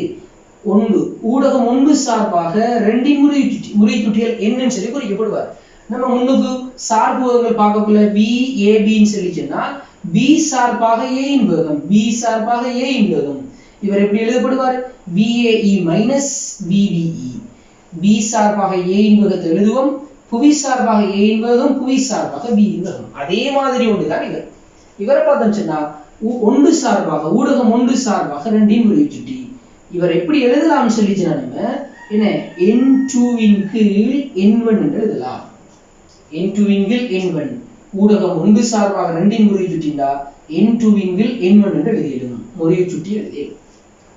Speaker 1: ஒன்று ஊடகம் ஒன்று சார்பாக ரெண்டின் முறிவு சுட்டிகள் என்னன்னு சொல்லி குறிக்கப்படுவார். நம்ம முன்னுக்கு சார்பு பார்க்கக்குள்ள பி ஏபின்னு சொல்லிச்சுன்னா, b சார்பாக a இன் வேகம் b சார்பாக a இன் வேகம் இவர் எப்படி எழுதப்படுவார் VAE மைனஸ் VBE b சார்பாக a இன் வேகத்தை எழுதுவோம் புவி சார்பாக a இன் வேகம் புவி சார்பாக b இன் வேகம் அதே மாதிரி ஒன்றுதான் இவரை பார்த்தோம்னு சொன்னா ஒன்று சார்பாக ஊடகம் ஒன்று சார்பாக ரெண்டின் முறை சுட்டி இவர் எப்படி எழுதலாம்னு சொல்லிச்சுன்னா நம்ம என்ன n2 இன் கீழ் n1 என்று எழுதலாம் n2 இன் கீழ் n1 ஊடகம் ஒன்று சார்பாக ரெண்டின் முறை சுட்டிண்டா n2 இன் கீழ் n1 என்று எழுதிடும் முறையை சுட்டி எழுதிடும்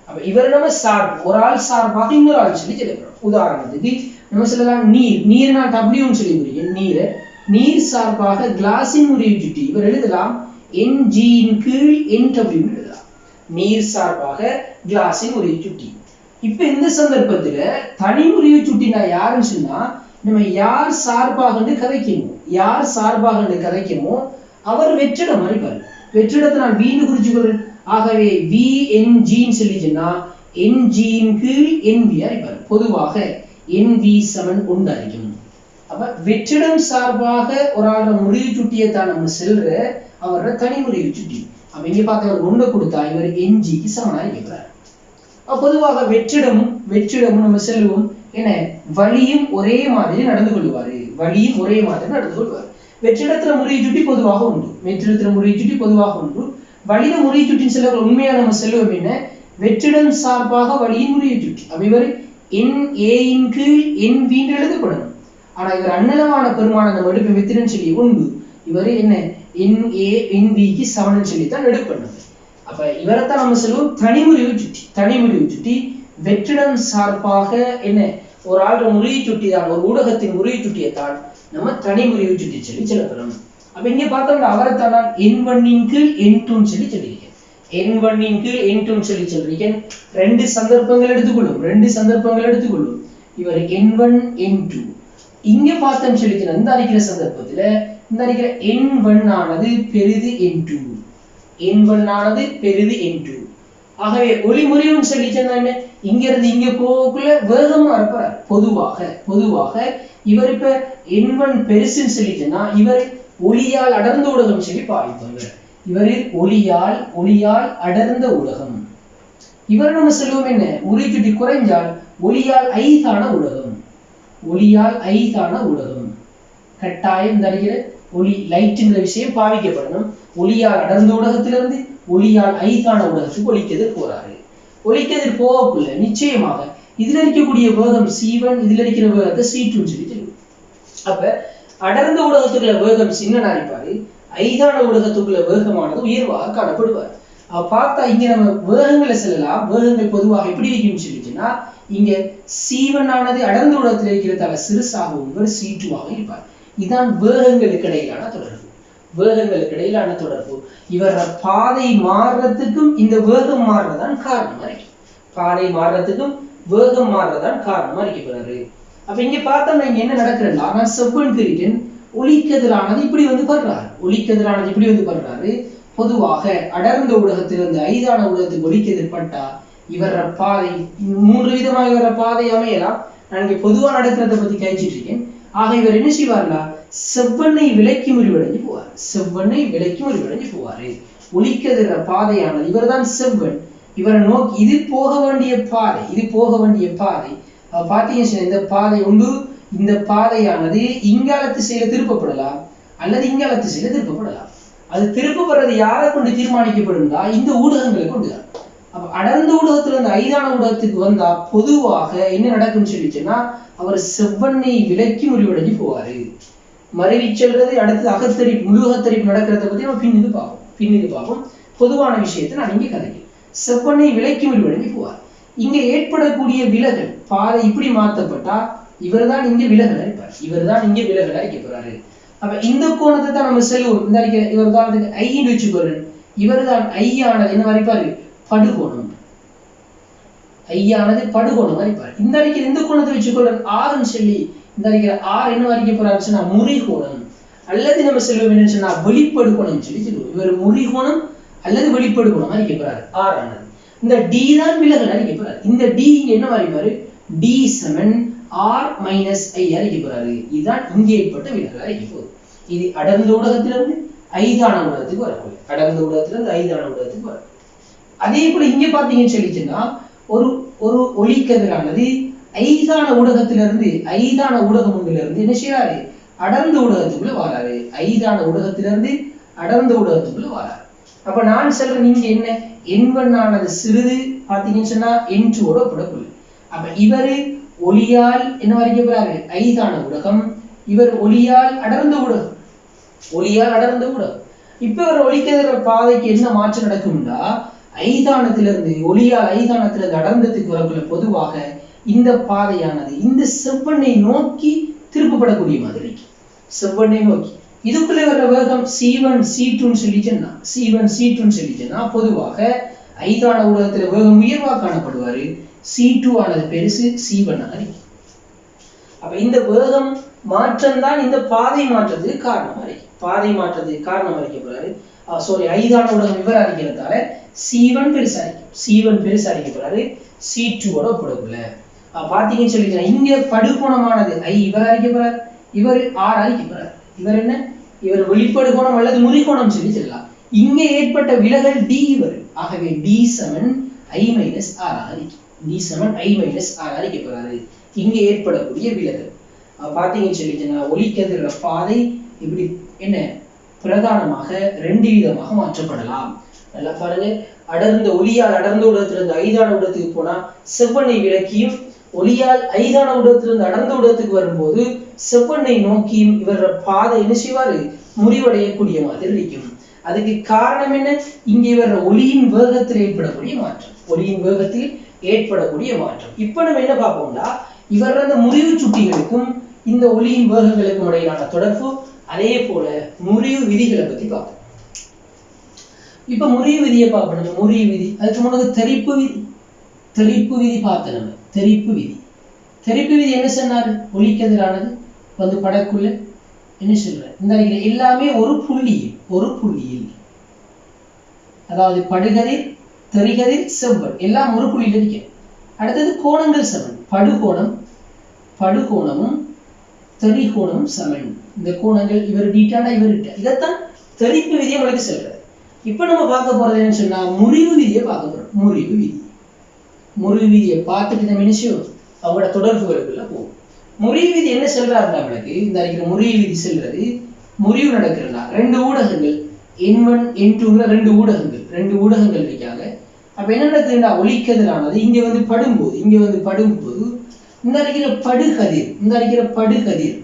Speaker 1: அப்ப இவர் நம்ம சார்பு ஒரு ஆள் சார்பாக இன்னொரு ஆள் சொல்லி எழுதுறோம் உதாரணத்துக்கு நம்ம சொல்லலாம் நீர் நான் W சொல்லி புரியும் நீர் சார்பாக கிளாஸின் முறையை சுட்டி இவர் எழுதலாம் Ng இன் கீழ் Nw எழுதலாம் நீர் சார்பாக கிளாஸின் முறையை சுட்டி இப்ப இந்த சந்தர்ப்பத்துல தனி முறையை சுட்டினா யாருன்னு சொன்னா நம்ம யார் சார்பாக கதைக்கமோ அவர் வெற்றிடம் அறிப்பார் வெற்றிடத்தை நான் வீண்டு குறிச்சுக்கொள்றேன் ஆகவே VNG சொல்லிச்சுன்னா NG இன் கீழ் NV அறிப்பார் பொதுவாக NV சமன் 1 அறிக்கும் அப்ப வெற்றிடம் சார்பாக ஒரு ஆளோட முறையை சுட்டியை தான் நம்ம செல்ற அவரோட தனி முறையை சுட்டி அப்ப இங்க பார்த்து அவர் 1 கொடுத்தா இவர் NGக்கு சமனாக இருக்கிறார் பொதுவாக வெற்றிடமும் நம்ம செல்வோம் என்ன வழியும் ஒரே மாதிரி நடந்து கொள்வாரு வெற்றிடத்துல முறையை சுட்டி பொதுவாக உண்டு வழியில முறையை சுட்டின்னு சொல்ல உண்மையா நம்ம செல்வோம் என்ன வெற்றிடம் சார்பாக வழியின் முறையை சுட்டி அப்ப இவர் NA இன் கீழ் NV என்று எழுதப்படணும் ஆனா இவர் அன்னளவான பெருமானம் நம்ம எடுப்ப வெற்றிடம் சொல்லி உண்டு இவர் என்ன NA NVக்கு சமன் சொல்லித்தான் எடுப்பணும் அப்ப இவரைத்தான் நம்ம சொல்லுவோம் தனிமுறையை சுட்டி வெற்றிடம் சார்பாக என்ன ஒரு ஆளோட முறையை சுட்டி தான் ஒரு ஊடகத்தின் முறையை சுட்டியத்தான் நம்ம தனிமுறையை சுட்டி சொல்லி சொல்லப்படும் அப்ப இங்க பார்த்தோம்னா அவரைத்தான் நான் N1 இன் கீழ் N2 சொல்லி சொல்லியிருக்கேன் N1 இன் கீழ் N2 சொல்லி சொல்லியிருக்கேன் ரெண்டு சந்தர்ப்பங்கள் எடுத்துக்கொள்ளும் இவர் N1 N2 இங்க பார்த்தோம் சொல்லிக்கிறேன் இந்த அறிக்கிற சந்தர்ப்பத்துல இந்த அறிக்கிற N1 ஆனது பெரிது N2 ஆகவே ஒளிமுறையும் சொல்லிச்சேன்னா இங்க இருந்து இங்க போகக்குள்ள வேகமா இருப்பார் பொதுவாக இவர் இப்ப N1 பெருசுன்னு சொல்லிச்சேன்னா இவர் ஒளியால் அடர்ந்த ஊடகம் சொல்லி பாவிப்பாங்க இவர் ஒளியால் அடர்ந்த ஊடகம் இவர் நம்ம சொல்லுவோம் என்ன முறை சுட்டி குறைஞ்சால் ஒளியால் ஐதான ஊடகம் கட்டாயம் தருகிற ஒளி லைட்ங்கிற விஷயம் பாவிக்கப்படணும் ஒளியால் அடர்ந்த ஊடகத்திலிருந்து ஒளியால் ஐதான ஊடகத்துக்கு ஒளிக்கதிர் போறாரு ஒளிக்கதிர் போகக்குள்ள நிச்சயமாக இதுல இருக்கக்கூடிய வேகம் C1 இதுல இருக்கிற வேகத்தை C2 சொல்லி சொல்லுவோம் அப்ப அடர்ந்த ஊடகத்துக்குள்ள வேகம் சின்னனா இருப்பாரு ஐதான ஊடகத்துக்குள்ள வேகமானது உயர்வாக காணப்படுவார் பார்த்தா இங்க நம்ம வேகங்களை செல்லலாம் வேகங்கள் பொதுவாக எப்படி இருக்குன்னு சொல்லிச்சுன்னா இங்க C1 ஆனது அடர்ந்த ஊடகத்தில் இருக்கிறதால சிறுசாகவும் இவர் C2 ஆக இருப்பார் இதுதான் வேகங்களுக்கு இடையிலான தொடர்பு இவர் பாதை மாறுறதுக்கும் இந்த வேகம் மாறுறதான் காரணமா இருக்கப்படுறாரு அப்ப இங்க பார்த்தோம்னா இங்க என்ன நடக்கிறதா நான் செவ்வன் கிரிட்டன் ஒளிக்கதிரானது இப்படி வந்து படுறாரு பொதுவாக அடர்ந்த ஊடகத்திலிருந்து ஐதான ஊடகத்துக்கு ஒளிக்கதிர் பட்டா இவர பாதை 3 விதமாக இவர பாதை அமையலாம் நான் இங்க பொதுவா நடக்கிறத பத்தி கழிச்சிட்டு இருக்கேன் ஆக இவர் என்ன செய்வார்னா செவ்வனை விலக்கி முறிவடைஞ்சு போவாரு ஒளிக்கதிர பாதையானது இவர்தான் செவ்வன் இவரை நோக்கி இது போக வேண்டிய பாதை பாத்தீங்கன்னா இந்த பாதை உண்டு இந்த பாதையானது இங்காலத்து செயல திருப்பப்படலாம் அல்லது இங்காலத்து செயல திருப்பப்படலாம் அது திருப்பப்படுறது யாரை கொண்டு தீர்மானிக்கப்படும்னா இந்த ஊடகங்களை கொண்டுதான் அப்ப அடர்ந்த ஊடகத்துல இருந்து ஐதான ஊடகத்துக்கு வந்தா பொதுவாக என்ன நடக்கும்னு சொல்லிச்சுன்னா அவர் செவ்வனை விலக்கி முறிவடைஞ்சு போவாரு மறைவி செல்றது அடுத்து அகத்தரிப்பு முழுகத்தரிப்பு நடக்கிறத பத்தி நம்ம பின்னிது பார்ப்போம் பொதுவான விஷயத்தை நான் இங்கே கதைக்கிறேன் செவ்வனை விலக்கி முறிவடைஞ்சு போவார் இங்க ஏற்படக்கூடிய விலகல் பாதை இப்படி மாற்றப்பட்டா இவர்தான் இங்க விலகல் அளிக்கப்படுறாரு அப்ப இந்த கோணத்தை தான் நம்ம செல்வோம் இந்த இவர்தான் ஐன்னு வச்சுக்கொள்றேன் இவர்தான் ஐயானது என்ன வரைப்பாரு படுகோணம் வரைப்பாரு இந்த அறிக்கை இந்த கோணத்தை வச்சுக்கொள்றேன் ஆறுன்னு சொல்லி இந்த அறிக்கிற ஆறு என்ன வரைக்கப்படுறாரு சொன்னா முறிகோணம் அல்லது நம்ம செல்வோம் என்னன்னு சொன்னா வெளிப்படுகோணம் சொல்லி சொல்லுவோம் இவர் முறிகோணம் அல்லது வெளிப்படுகோணம் அறிக்கப்படுறாரு ஆறானது இந்த டி தான் விலகல் அறிக்கப்படுறாரு இந்த டி இங்க என்ன வரைப்பாரு டி சமன் ஆர் மைனஸ் ஐ அறிக்கப்படுறாரு இதுதான் இங்கே ஏற்பட்ட விலகல் அறிக்கை போகுது இது அடர்ந்த ஊடகத்திலிருந்து ஐதான ஊடகத்துக்கு வரக்கூடிய அடர்ந்த ஊடகத்துல இருந்து ஐதான ஊடகத்துக்கு வரும். அதே போல இங்க பாத்தீங்கன்னு சொல்லிச்சுன்னா ஒரு ஒரு ஒளிக்கதிரானது ஐதான ஊடகத்திலிருந்து ஐதான ஊடகம் ஒன்றுல இருந்து என்ன செய்யறாரு அடர்ந்த ஊடகத்துக்குள்ள வராரு. ஐதான ஊடகத்திலிருந்து அடர்ந்த ஊடகத்துக்குள்ள வராரு. அப்ப நான் சொல்றேன் நீங்க என்ன N1 ஆனது சிறிது பாத்தீங்கன்னு சொன்னா N2 ஓட ஒப்பிடக்குள்ள. அப்ப இவரு ஒளியால் என்ன வரைக்கப்படுறாரு ஐதான ஊடகம், இவர் ஒளியால் அடர்ந்த ஊடகம், ஒளியால் அடர்ந்த ஊடகம். இப்ப இவர் ஒளிக்கதிர பாதைக்கு என்ன மாற்றம் நடக்கும்னா ஐதானத்திலிருந்து ஒளியால் ஐதானத்திலிருந்து அடர்ந்ததுக்கு வரக்குள்ள பொதுவாக இந்த பாதையானது இந்த செவ்வனை நோக்கி திருப்பப்படக்கூடிய மாதிரி செவ்வனை நோக்கி இதுக்குள்ள வர்ற வேகம் C1 C2 சொல்லிச்சுன்னா C1 C2 சொல்லிச்சுன்னா பொதுவாக ஐதான ஊடகத்துல வேகம் உயர்வா காணப்படுவாரு. C2 ஆனது பெருசு C1 ஆனது. அப்ப இந்த வேகம் மாற்றம் தான் இந்த பாதை மாற்றத்துக்கு காரணம் அளிக்கும். பாதை மாற்றத்துக்கு காரணம் அளிக்கப்படுறாரு. சாரி ஐதான ஊடகம் இவர் அளிக்கிறதால C1 பெருசா இருக்கும். C1 பெருசா அளிக்கப்படுறாரு C2 ஓட ஒப்பிடக்குள்ள. பாத்தீங்கன்னு சொல்லிக்கலாம் இங்க படுகோணமானது I இவர் அளிக்கப்படுறாரு, இவர் R அளிக்கப்படுறாரு. இவர் என்ன இவர் வெளிப்படுகோணம் அல்லது முறிகோணம் சொல்லி சொல்லலாம். இங்க ஏற்பட்ட விலகல் D இவர். ஆகவே D7 I minus R அளிக்கும். D7 I minus R அளிக்கப்படுறாரு. இங்க ஏற்படக்கூடிய விலகல் பாத்தீங்கன்னு சொல்லிச்சுன்னா ஒளிக்கதிர பாதை இப்படி என்ன பிரதானமாக ரெண்டு விதமாக மாற்றப்படலாம். நல்லா பாருங்க, அடர்ந்த ஒளியால் அடர்ந்த ஊடகத்திலிருந்து ஐதான ஊடகத்துக்கு போனா செவ்வனை விலக்கியும், ஒளியால் ஐதான ஊடகத்திலிருந்து அடர்ந்த ஊடகத்துக்கு வரும்போது செவ்வனை நோக்கியும் இவர பாதை என்ன செய்வாரு முறிவடையக்கூடிய மாதிரி இருக்கும். அதுக்கு காரணம் என்ன, இங்கே இவர ஒளியின் வேகத்தில் ஏற்படக்கூடிய மாற்றம், ஒளியின் வேகத்தில் ஏற்படக்கூடிய மாற்றம். இப்ப நம்ம என்ன பார்ப்போம்னா இவர் அந்த முறிவு சுட்டிகளுக்கும் இந்த ஒளியின் வேகங்களுக்கும் இடையிலான தொடர்பு, அதே போல முறிவு விதிகளை பத்தி பார்ப்போம். இப்ப முறிவு விதியை பார்க்கணும். முறிவு விதி அதுக்கு முன்னாடி தெறிப்பு விதி, தெறிப்பு விதி பார்த்த நம்ம தெறிப்பு விதி. தெறிப்பு விதி என்ன சொன்னாரு, ஒளிக்கதிரானது வந்து படக்குள்ள என்ன சொல்ற இந்த எல்லாமே ஒரு புள்ளியில் அதாவது படுகதிர் தெரிகதிர் செவ்வன் எல்லாம் ஒரு புள்ளியில் இருக்க. அடுத்தது கோணங்கள் சமன், படுகோணமும் தெரிகோணமும் சமன். இந்த கோணங்கள் இவர் டீட்டானா இவர் டீட்டா, இதைத்தான் தெறிப்பு விதியை உங்களுக்கு சொல்றாரு. இப்ப நம்ம பார்க்க போறது என்னன்னு சொன்னா முறிவு விதியை பார்க்க போறோம். முறிவு விதியை பார்த்துட்டு நம்ம என்ன செய்வோம் அவங்களோட தொடர்புகளுக்குள்ள போகும். முறிவு விதி என்ன சொல்றாருன்னா நம்மளுக்கு இந்த இருக்கிற முறிவு விதி செல்றது முறிவு நடக்கிறதா ரெண்டு ஊடகங்கள் N1 N2ங்கிற ரெண்டு ஊடகங்கள் இருக்காங்க. அப்ப என்ன நடக்குதுன்னா ஒளிக்கதிரானது இங்க வந்து படும்போது இந்த இருக்கிற படுகதிர்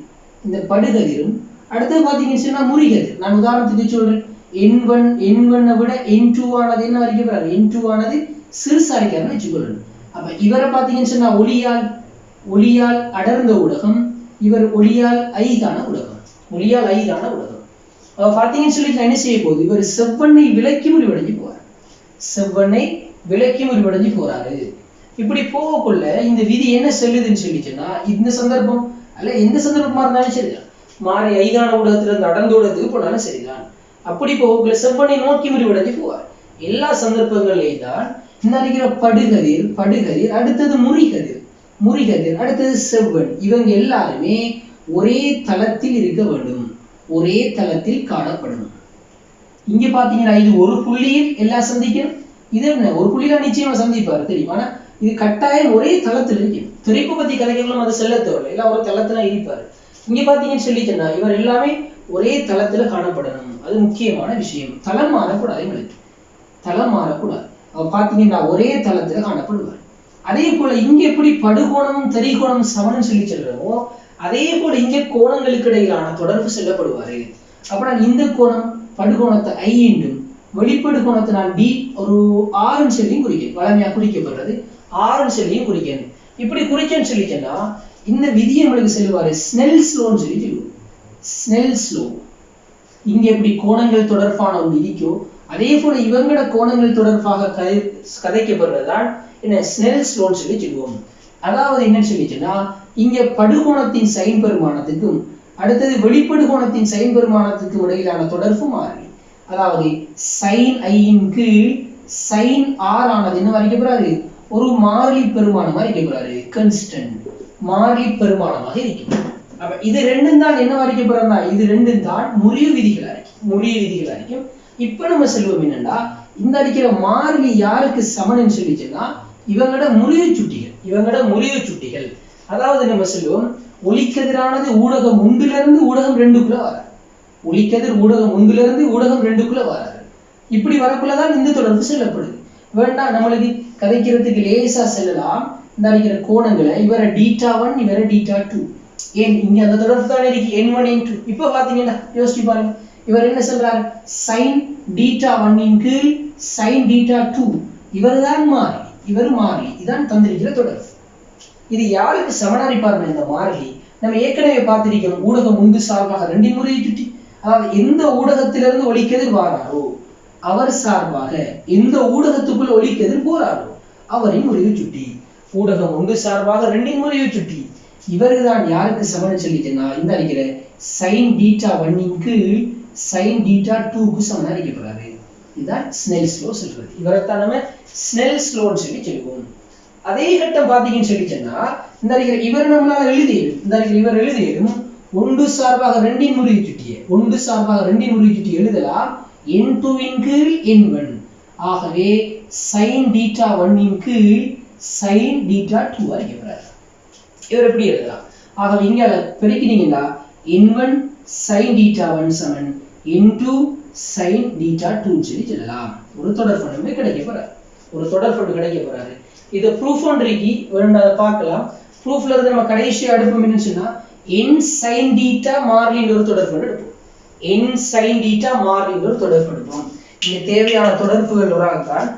Speaker 1: இந்த படுகதிரும் அடுத்தது பாத்தீங்கன்னு சொன்னா முறிகதிர். நான் உதாரணத்துக்கு சொல்றேன், N1 விட N2 ஆனது என்ன வரைக்கப்படுறாரு, N2 ஆனது சிறுசா இருக்காருன்னு வச்சுக்கொள்ளணும். அப்ப இவரை பாத்தீங்கன்னு சொன்னா ஒளியால் அடர்ந்த ஊடகம், இவர் ஒளியால் ஐதான ஊடகம். பாத்தீங்கன்னு சொல்லி என்ன செய்ய போகுது, இவர் செவ்வனை விலக்கி முறிவடைஞ்சு போறாரு. இப்படி போகக்குள்ள இந்த விதி என்ன சொல்லுதுன்னு சொல்லிச்சுன்னா இந்த சந்தர்ப்பம் அல்ல எந்த சந்தர்ப்பமா இருந்தாலும் சரிதான், மாறி ஐதான ஊடகத்துல இருந்து அடர்ந்த ஊடகத்துக்கு போனாலும் சரிதான். அப்படி போகக்குள்ள செவ்வனை நோக்கி முறிவடைஞ்சு போவார். எல்லா சந்தர்ப்பங்களையும் தான் இந்த இருக்கிற படுகதிர் அடுத்தது முறிகதிர் அடுத்தது செவ்வன், இவங்க எல்லாருமே ஒரே தளத்தில் இருக்க வேண்டும், ஒரே தளத்தில் காணப்படும். இங்க பாத்தீங்கன்னா இது ஒரு புள்ளியில் எல்லாம் சந்திக்கணும், இது என்ன ஒரு புள்ளியில நிச்சயமா சந்திப்பாரு தெரியும். ஆனா இது கட்டாயம் ஒரே தளத்தில் இருக்கும். திரைப்பு பத்தி கதைகளும் அது செல்ல தேவை, எல்லாம் ஒரு தளத்துல இருப்பாரு. இங்க பாத்தீங்கன்னு சொல்லிட்டேன்னா இவர் எல்லாமே ஒரே தளத்துல காணப்படணும், அது முக்கியமான விஷயம். தளம் மாறக்கூடாது, தளம் மாறக்கூடாது. அவர் பாத்தீங்கன்னா ஒரே தளத்துல காணப்படுவார். அதே போல இங்க எப்படி படுகோணமும் தெரிகோணமும் சமன் சொல்லி சொல்றோமோ அதே போல இங்க கோணங்களுக்கு இடையிலான தொடர்பு செல்லப்படுவாரு. அப்ப நான் இந்த கோணம் படுகோணத்தை I என்றும் வெளிப்படு கோணத்தை நான் D ஒரு R சொல்லியும் குறிக்கணும். வளமையா குறிக்கப்படுறது R சொல்லியும் குறிக்கணும். இப்படி குறிக்கன்னு சொல்லிட்டேன்னா இந்த விதியை நம்மளுக்கு செல்வாரு ஸ்னெல்ஸ் லோன்னு சொல்லி சொல்லுவோம். ஸ்னெல்ஸ் லோ இங்க எப்படி கோணங்கள் தொடர்பான ஒரு விதிக்கோ அதே போல இவங்களோட கோணங்கள் தொடர்பாக கதைக்கப்படுறதுதான் என்ன ஸ்னெல்ஸ் லோன்னு சொல்லி சொல்லுவோம். அதாவது என்னன்னு சொல்லிச்சுன்னா இங்க படுகோணத்தின் சைன் பெருமானத்துக்கும் அடுத்தது வெளிப்படு கோணத்தின் சைன் பெருமானத்துக்கும் இடையிலான தொடர்பு மாறி, அதாவது சைன் ஐயின் கீழ் சைன் R ஆனது என்ன வரைக்கப்படுறாரு ஒரு மாறிலி பெருமானமா இருக்கப்படுறாரு, கன்ஸ்டன்ட் மாறிலி பெருமானமாக இருக்கும். அப்ப இது ரெண்டும் தான் என்ன வரைக்கும் போறோம்னா இது ரெண்டும் தான் முறிவு விதிகளா இருக்கும். இப்ப நம்ம செல்வம் என்னன்னா இந்த அடிக்கிற மாறிலி யாருக்கு சமன்னு சொல்லிச்சுன்னா இவங்களோட முறிவு சுட்டிகள். அதாவது நம்ம செல்வம் ஒளிக்கதிரானது ஊடகம் 1லிருந்து ஊடகம் 2க்குள்ள வராது. ஒளிக்கதிர் ஊடகம் 1லிருந்து ஊடகம் 2க்குள்ள வராது. இப்படி வரக்குள்ளதான் இந்த தொடர்பு செல்லப்படுது. வேண்டாம் நம்மளுக்கு கதைக்கிறதுக்கு லேசா செல்லலாம். இந்த அடிக்கிற கோணங்களை இவரை β1 இவரை β2. ஏன் இங்க அந்த தொடர்பு தான் இருக்கு n1 n2. இப்ப பாத்தீங்கன்னா யோசிச்சு பாருங்க. இவர் என்ன சொல்றாரு sin β1 இன் கீழ் sin β2. இவர்தான் மாறிலி. இதான் தந்திருக்கிற தொடர்பு. இது யாருக்கு சமனாரி பாருங்க இந்த மாறிலி. நம்ம ஏற்கனவே பார்த்திருக்கிறோம் ஊடகம் முன்பு சார்பாக 2 முறையை சுற்றி, அதாவது எந்த ஊடகத்திலிருந்து ஒளிக்கதிர் வாராரோ அவர் சார்பாக எந்த ஊடகத்துக்குள் ஒளிக்கதிர் போறாரோ அவரின் முறையை சுட்டி. ஊடகம் முன்பு சார்பாக 2 முறையை சுட்டி. இவர்தான் யாருக்கு சமன்னு சொல்லிச்சுன்னா இந்த அடிக்கிற sin β1 இன் கீழ் sin β2க்கு சமனா அடிக்கப்படுறாரு. இதுதான் ஸ்னெல்ஸ் லோ சொல்றது. இவரைத்தான் நம்ம ஸ்னெல்ஸ் லோன்னு சொல்லி சொல்லுவோம். அதே கட்டம் பாத்தீங்கன்னு சொல்லிச்சேன்னா இந்த அடிக்கிற இவர் நம்மளால இவர் எழுதியதும் 1 சார்பாக 2 முறையை சுட்டி எழுதலாம் n2 இன் கீழ் n1. ஆகவே sin β1 இன் கீழ் sin β2 அடிக்கப்படுறாரு. இவர் எப்படி எழுதலாம்? ஆகவே இங்க பெருக்கினீங்கன்னா n1 sin β1 சமன் n2 sin β2 சொல்லி சொல்லலாம். ஒரு தொடர்பு கிடைக்க போறாரு. இத ப்ரூஃப் ஒன்றைக்கு வேண்டாத பார்க்கலாம். ப்ரூஃப்ல இருந்து நம்ம கடைசி அடுப்போம் என்னன்னு சொன்னா n sin θ மாறிலின் ஒரு தொடர்பு எடுப்போம். n sin θ மாறிலின் ஒரு தொடர்பு எடுப்போம். இங்க தேவையான தொடர்புகள் ஒராகத்தான்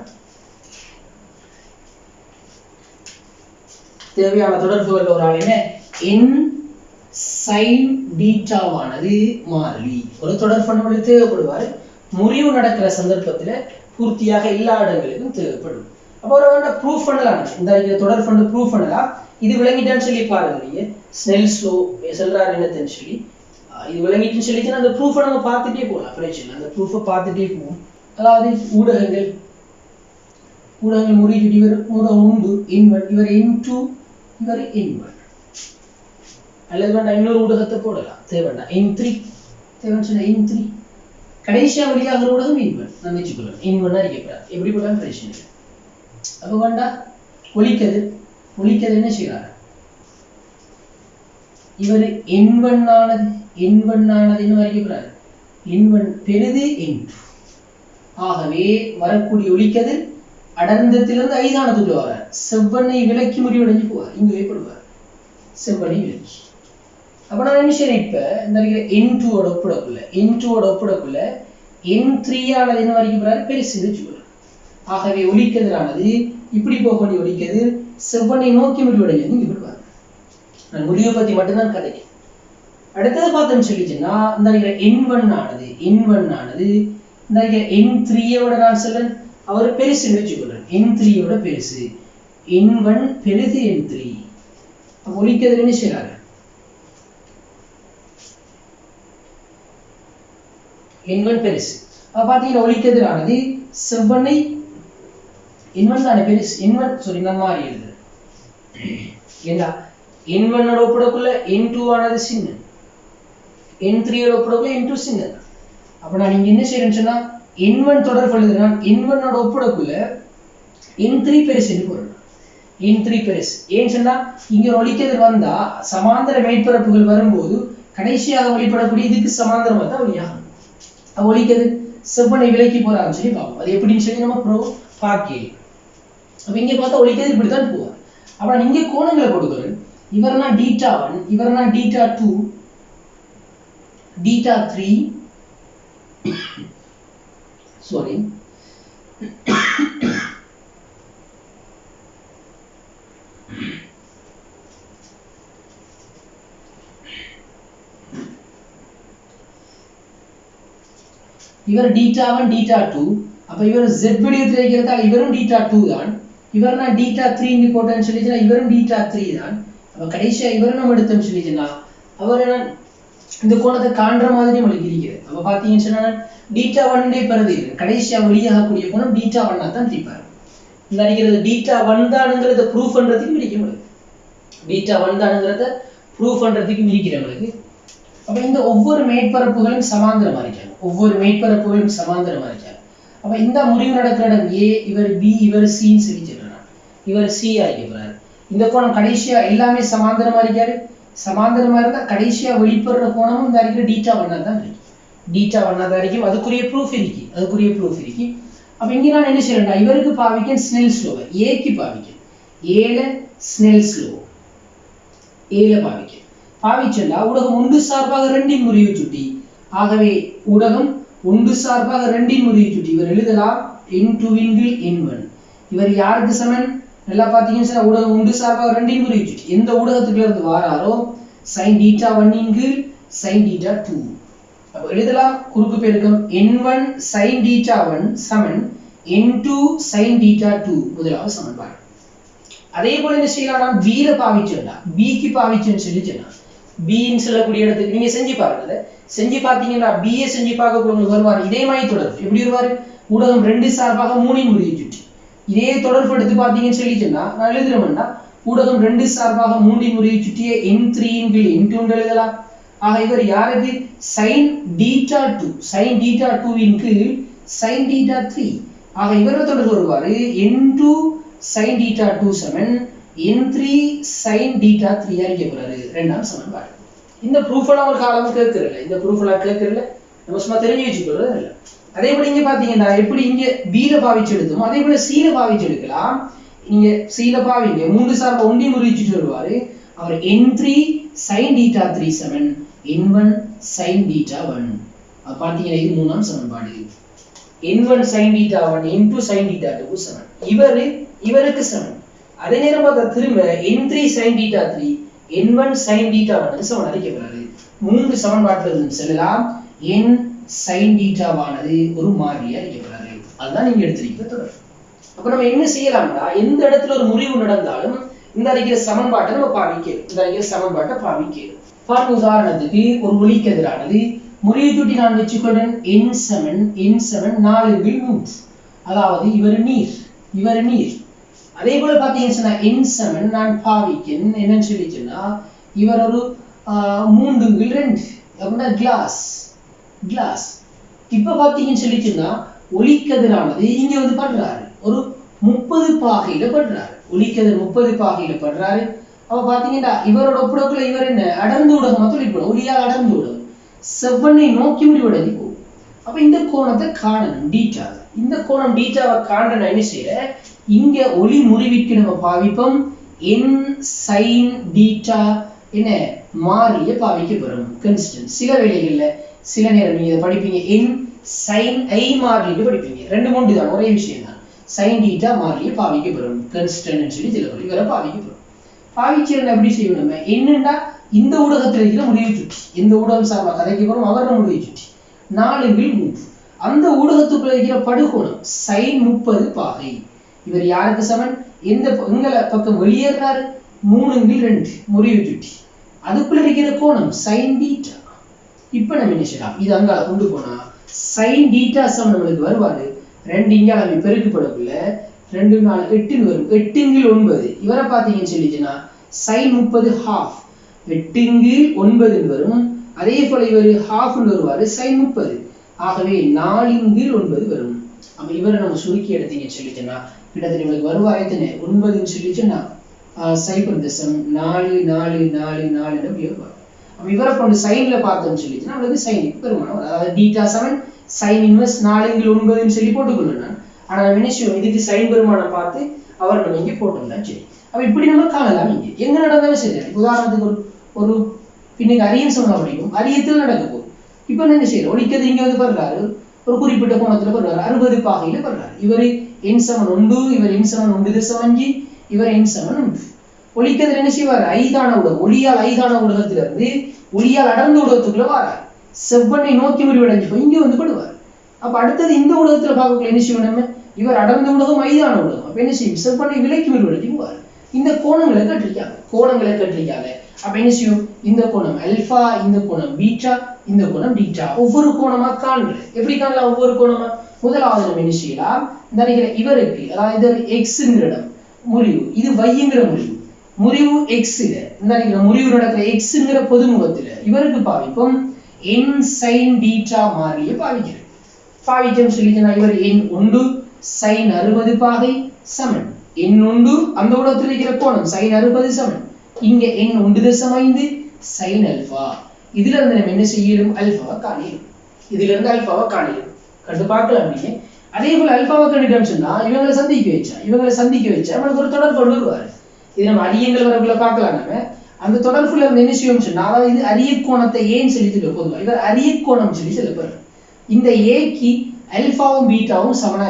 Speaker 1: என்ன n sin θ வானது மாறிலி. ஒரு தொடர்பு நம்மளுக்கு தேவைப்படுவாரு. முறிவு நடக்கிற சந்தர்ப்பத்துல பூர்த்தியாக எல்லா இடங்களுக்கும் தேவைப்படும். அப்போ ஒரு ப்ரூஃப் பண்ணலாம். இந்த தொடர்பு ப்ரூஃப் பண்ணலாம். இது விளங்கிட்டான்னு சொல்லி பாருங்க. நீங்க ஸ்னெல்ஸ் லோ சொல்றாரு என்னன்னு சொல்லி இது விளங்கிட்டுன்னு சொல்லிச்சுன்னா அந்த ப்ரூஃபை நம்ம பார்த்துட்டே போகலாம். பிரச்சனை அந்த ப்ரூஃபை பார்த்துட்டே போவோம். அதாவது ஊடகங்கள் முறிவு இவர் ஊடகம் உண்டு n1 இவர் n2 இவர் n1 அல்லது வேண்டாம் இன்னொரு ஊடகத்தை போடலாம். தேவைன்னா n3 தேவைன்னு சொன்னா n3 கடைசியா வெளியாக ஊடகம் n1 நான் வச்சுக்கொள்ளலாம். n1 அறிக்கப்படாது. எப்படி போடலாம் பிரச்சனை இல்லை. அப்போ வேண்டா ஒளிக்கதிர் என்ன செய்யறாரு இவர் n1 ஆனது என்ன அறிக்கப்படுறாரு n1 பெரிது n2. ஆகவே வரக்கூடிய ஒளிக்கதிர் அடர்ந்தத்திலிருந்து 5ஆனதுக்குள்ள வரார். செவ்வனை விலக்கி முடிவடைஞ்சு போவார். இங்கு ஏற்படுவார் செவ்வனை விலக்கி. அப்ப நான் என்ன செய்யறேன் இப்ப இந்த n2ஓட ஒப்பிடக்குள்ள n3 ஆனது என்ன அறிக்கப்படுறாரு பெருசு வச்சுக்கொள்ள. ஆகவே ஒளிக்கதிரானது இப்படி போக வேண்டிய ஒளிக்கதிர் செவ்வனை நோக்கி முடிவடைஞ்சு இங்க விடுவார். நான் முடிவை பத்தி மட்டும்தான் கதை. அடுத்தது பார்த்தோம்னு சொல்லிச்சுன்னா இந்த n1 ஆனது இந்த n3யோட நான் சொல்றேன் அவர் பெருசுன்னு வச்சுக்கொள்றேன். n3யோட பெருசு n1 பெருது n3. ஒளிக்கதிர் என்ன செய்யறாரு n1 பெருசு. பாத்தீங்கன்னா ஒளிக்கதிரானது செவ்வனை n1 தானே பெருசு. n1 சாரி நான் மாறி எழுதுறேன். ஏன்னா n1 ஒப்பிடக்குள்ள n2 ஆனது சின்ன, n3 ஒப்பிடக்குள்ள n2 சின்ன. அப்ப நான் இங்க என்ன செய்யறேன்னு சொன்னா n1 தொடர்பு எழுதுறேன். n1 ஒப்பிடக்குள்ள n3 பெருசுன்னு போறேன். n3 பெருசு ஏன்னு சொன்னா இங்க ஒரு ஒளிக்கதிர் வந்தா சமாந்தர மேற்பரப்புகள் வரும்போது கடைசியாக வெளிப்படக்கூடிய இதுக்கு சமாந்தரமா தான் வெளியாகும். ஒளிக்கதிர் செவ்வனை விலக்கி போறான்னு சொல்லி பார்ப்போம். அது எப்படின்னு சொல்லி நம்ம பார்க்கலாம். அப்ப இங்க பார்த்தா ஒளிக்கதிர் இப்படித்தான் போவார். அப்ப நான் இங்க கோணங்களை கொடுக்குறேன். இவர்னா β1 இவர்னா β2 β3 சாரி இவர் β1 β2. அப்ப இவர் z வடிவத்தில் இருக்கிறதால இவரும் β2 தான். இவர்னா β3 இங்க போட்டேன்னு சொல்லிச்சுன்னா இவரும் β3 தான். அப்ப கடைசியா இவரும் நம்ம எடுத்தோம்னு சொல்லிச்சுன்னா அவர் இந்த கோணத்தை காண்ற மாதிரி நம்மளுக்கு இருக்கிறது. அப்ப பாத்தீங்கன்னு சொன்னா β1 பிறகு கடைசியா வெளியாகக்கூடிய கோணம் β1 தான் தீப்பாரு. இந்த அடிக்கிறது β1 தானுங்கிறத ப்ரூஃப் பண்றதுக்கு பிடிக்க முடியும். β1 தானுங்கிறத ப்ரூவ் பண்றதுக்கு விரிக்கிறவங்களுக்கு. அப்ப இந்த ஒவ்வொரு மேற்பரப்புகளும் சமாந்தரமா இருக்காங்க, ஒவ்வொரு மேற்பரப்புகளும் சமாந்தரமா இருக்காங்க. அப்ப இந்த முறிவு நடக்கிற இடம் ஏ, இவர் பி, இவர் சின்னு சொல்லி சொல்றாங்க, இவர் சி ஆகிக்கிறாரு. இந்த கோணம் கடைசியா எல்லாமே சமாந்தரமா இருக்காரு. சமாந்தரமா இருந்தா கடைசியா வெளிப்படுற கோணமும் இந்த அறிக்கிற டீட்டா ஒன்னா தான் இருக்கு, டீட்டா ஒன்னா தான் இருக்கும். அதுக்குரிய ப்ரூஃப் இருக்கு, அதுக்குரிய ப்ரூஃப் இருக்கு. அப்ப இங்க நான் என்ன செய்யறேன், இவருக்கு பாவிக்க ஸ்னெல்ஸ் லோ, ஏக்கு பாவிக்க ஏல ஸ்னெல்ஸ் லோ, ஏல பாவிச்சா ஊடகம் ஒன்று சார்பாக ரெண்டின் முறிவு சுட்டி. ஆகவே ஊடகம் ஒன்று சார்பாக ரெண்டின் முறிவு சுட்டி இவர் எழுதலாம் n2 n1. இவர் யாருக்கு சமன் நல்லா பாத்தீங்கன்னா ஊடகம் ஒன்று சார்பாக ரெண்டின் முறிவு சுட்டி எந்த ஊடகத்துக்குள்ள இருந்து வாராரோ sin θ1 sin θ2. அப்ப எழுதலாம் குறுக்கு பெருக்கம் n1 sin θ1 சமன் n2 sin θ2 முதலாவது சமன்பாடு. அதே போல என்ன செய்யலாம், b ல பாவிச்சா b க்கு பாவிச்சேன்னு சொல்லிச்சேன்னா b ன்னு சொல்லக்கூடிய இடத்துக்கு நீங்க செஞ்சு பாருங்க. செஞ்சு பார்த்தீங்கன்னா b ஏ செஞ்சு பார்க்க உங்களுக்கு வருவார் இதே மாதிரி தொடர்பு. எப்படி வருவாரு, ஊடகம் ரெண்டு சார்பாக 3 முறிவு சுட்டி இதே தொடர்பு எடுத்து பார்த்தீங்கன்னு சொல்லிச்சேன்னா நான் எழுதுறேன்னா ஊடகம் ரெண்டு சார்பாக 3 முறிவு சுட்டிய n3 n2 எழுதலாம். ஆக இவர் யாருக்கு sin θ2 sin θ2 இன் கீழ் sin θ3. ஆக இவரோட தொடர்பு வருவாரு n2 sin θ2 சமன் n3 sin θ3 அறியப்படுறாரு இரண்டாம் சமன்பாடு. இந்த ப்ரூஃப் எல்லாம் ஒரு காலம் கேட்கறல, இந்த ப்ரூஃப் எல்லாம் கேட்கறல, நம்ம சும்மா தெரிஞ்சு வச்சுக்கிறது இல்லை. அதே போல இங்க பாத்தீங்கன்னா எப்படி இங்க b ல பாவிச்சு எடுத்தோம் அதே போல c ல பாவிச்சு எடுக்கலாம். நீங்க c ல பாவிங்க 3 சார்பா ஒண்டி முறிச்சிட்டு வருவாரு. அவர் n3 sin θ3 சமன் n1 sin θ1. அப்ப பாத்தீங்கன்னா இது மூணாம் சமன்பாடு. n1 sin θ1 n2 sin θ2 சமன் இவருக்கு சமன். அதே நேரம் பார்த்தா திரும்ப n3 sin θ3 n1 sin θ1 சமன் அளிக்கப்படுறது. மூன்று சமன்பாட்டிலிருந்து செல்லலாம் n sin θவானது ஒரு மாறிலியா அளிக்கப்படுறது. அதுதான் நீங்க எடுத்திருக்கிற தொடர்பு. அப்ப நம்ம என்ன செய்யலாம்னா எந்த இடத்துல ஒரு முறிவு நடந்தாலும் இந்த அறிக்கிற சமன்பாட்டை நம்ம பாவிக்கணும், இந்த அறிக்கிற சமன்பாட்டை பாவிக்கணும். பாருங்க உதாரணத்துக்கு ஒரு ஒளிக்கதிரானது முறிவு சுட்டி நான் வச்சுக்கொள்றேன் n7 4/3. அதாவது இவர் நீர். அதே போல பாத்தீங்கன்னா n7 நான் பாவிக்கேன் என்னன்னு சொல்லிச்சுன்னா இவர் ஒரு 3/2 அப்படின்னா கிளாஸ். இப்ப பாத்தீங்கன்னு சொல்லிச்சுன்னா ஒளிக்கதிரானது இங்க வந்து படுறாரு ஒரு 30 பாகையில படுறாரு, ஒளிக்கதிர் 30 பாகையில படுறாரு. அப்ப பாத்தீங்கன்னா இவரோட ஒப்புடக்குள்ள இவர் என்ன அடர்ந்து ஊடகமா தொழிற்படும், ஒளியால் அடர்ந்து ஊடகம் செவ்வனை நோக்கி முடிவடைந்து போகும். அப்ப இந்த கோணத்தை காணணும் டீட்டா. இந்த கோணம் டீட்டாவை காணணும் என்ன செய்யற, இங்க ஒளி முறிவிற்கு நம்ம பாவிப்போம் n sin θ என்ன மாறிலிய பாவிக்க போறோம் கான்ஸ்டன்ட். சில வேளைகள்ல சில நேரம் நீங்க படிப்பீங்க n sin I மாறிலிய படிப்பீங்க, ரெண்டு மூன்று தான் ஒரே விஷயம் தான். sin θ மாறிலிய பாவிக்க போறோம் கான்ஸ்டன்ட் சொல்லி தெரியல இவரை பாவிக்க போறோம். பாவிச்சேன் எப்படி செய்யணும், நம்ம என்னண்டா இந்த ஊடகத்தில் இருக்கிற முடிவு சுட்டி எந்த ஊடகம் சார்பா கதைக்க போறோம் அவரோட முடிவு சுட்டி 4/3 அந்த ஊடகத்துக்குள்ள இருக்கிற படுகோணம் sin 30 பாகை. இவர் யாருக்கு சமன், எந்த எங்கள பக்கம் வெளியேறாரு 3/2 முறிவு சுட்டி அதுக்குள்ள இருக்கிற கோணம் sin θ. இப்ப நம்ம என்ன செய்யலாம், இது அங்க கொண்டு போனா sin θ சமன் நம்மளுக்கு வருவாரு 2 இங்க அளவு பெருக்கப்படக்குள்ள 2 4 8 வரும், 8/9. இவரை பாத்தீங்கன்னு சொல்லிச்சுன்னா sin 30 half 8/9 வரும். அதே போல இவர் half வருவாரு sin 30. ஆகவே 4/9 வரும். அப்ப இவரை நம்ம சுருக்கி எடுத்தீங்கன்னு சொல்லிச்சுன்னா கிட்டத்தட்ட நம்மளுக்கு வருவார் எத்தனை 9ன்னு சொல்லிச்சுன்னா 0.44444 அப்ப இவரை கொண்டு சைன்ல பார்த்தோம்னு சொல்லிச்சுன்னா நம்மளுக்கு சைனுக்கு பெருமானம், அதாவது டீட்டா சமன் sin இன்வெர்ஸ் 4/9ன்னு சொல்லி போட்டுக்கொள்ளணும் நான். ஆனா மினிஷம் இதுக்கு சைன் பெருமானம் பார்த்து அவர் நம்ம இங்க போட்டோம்னா சரி. அப்ப இப்படி நம்ம காணலாம். இங்க எங்க நடந்தாலும் சரி, உதாரணத்துக்கு ஒரு பின்னுக்கு அரியன் சொன்னா படிக்கும் அரியத்தில் நடக்க போகுது. இப்ப என்ன செய்யறோம், ஒளிக்கது இங்க வந்து படுறாரு ஒரு குறிப்பிட்ட கோணத்துல படுறாரு 60 பாகையில படுறாரு. இவர் n7 இவர் n7 1/5 இவர் n7 ஒளிக்கதிர் என்ன செய்வார், ஐதான ஊடகம் ஒளியால் ஐதான ஊடகத்திலிருந்து ஒளியால் அடர்ந்த ஊடகத்துக்குள்ள வரார், செவ்வனை நோக்கி முடிவடைஞ்சு போய் இங்க வந்து படுவார். அப்ப அடுத்தது இந்த ஊடகத்துல பார்க்கக்குள்ள என்ன செய்வோம், நம்ம இவர் அடர்ந்த ஊடகம் ஐதான ஊடகம். அப்ப என்ன செய்யும், செவ்வனை விலைக்கு முடிவடைஞ்சு போவார். இந்த கோணங்களை கட்டிருக்காங்க. அப்ப என்ன செய்யும், இந்த கோணம் அல்பா, இந்த கோணம் பீட்டா, இந்த கோணம் டீட்டா. ஒவ்வொரு கோணமா காணல, எப்படி காணலாம் ஒவ்வொரு கோணமா. முதலாவது நம்ம என்ன செய்யலாம், இந்த இவருக்கு அதாவது இது எக்ஸ்ங்கிற இடம் முறிவு, இது வைங்கிற முறிவு. முறிவு எக்ஸ்ல இந்த முறிவு நடக்கிற எக்ஸ்ங்கிற பொதுமுகத்துல இவருக்கு பாவிப்போம் என் சைன் பீட்டா மாறிலியை பாவிக்கிறேன். பாவிச்சோம் சொல்லிச்சுன்னா இவர் என் 1 சைன் 60 பாகை சமன் என் 1 அந்த ஊடகத்தில் இருக்கிற கோணம் சைன் 60 சமன் இங்க என் 1.5 சைன் அல்பா. இதுல இருந்து நம்ம என்ன செய்யணும் அல்பாவை காணிடும். இதுல இருந்து அல்பாவை காணிடும் கண்டு பார்க்கலாம். நீங்க அதே போல அல்பாவை கண்டுட்டோம்னு சொன்னா இவங்களை சந்திக்க வச்சா நம்மளுக்கு ஒரு தொடர்பு கொண்டு வருவாரு. இது நம்ம அரியங்கள் வரக்குள்ள பார்க்கலாம். நம்ம அந்த தொடர்புல இருந்து என்ன செய்வோம் சொன்னா அதாவது இது அரிய கோணத்தை ஏன்னு சொல்லி பொதுவா இவர் அரிய கோணம் சொல்லி சொல்லப்படுற இந்த ஏக்கு அல்பாவும் பீட்டாவும் சமனா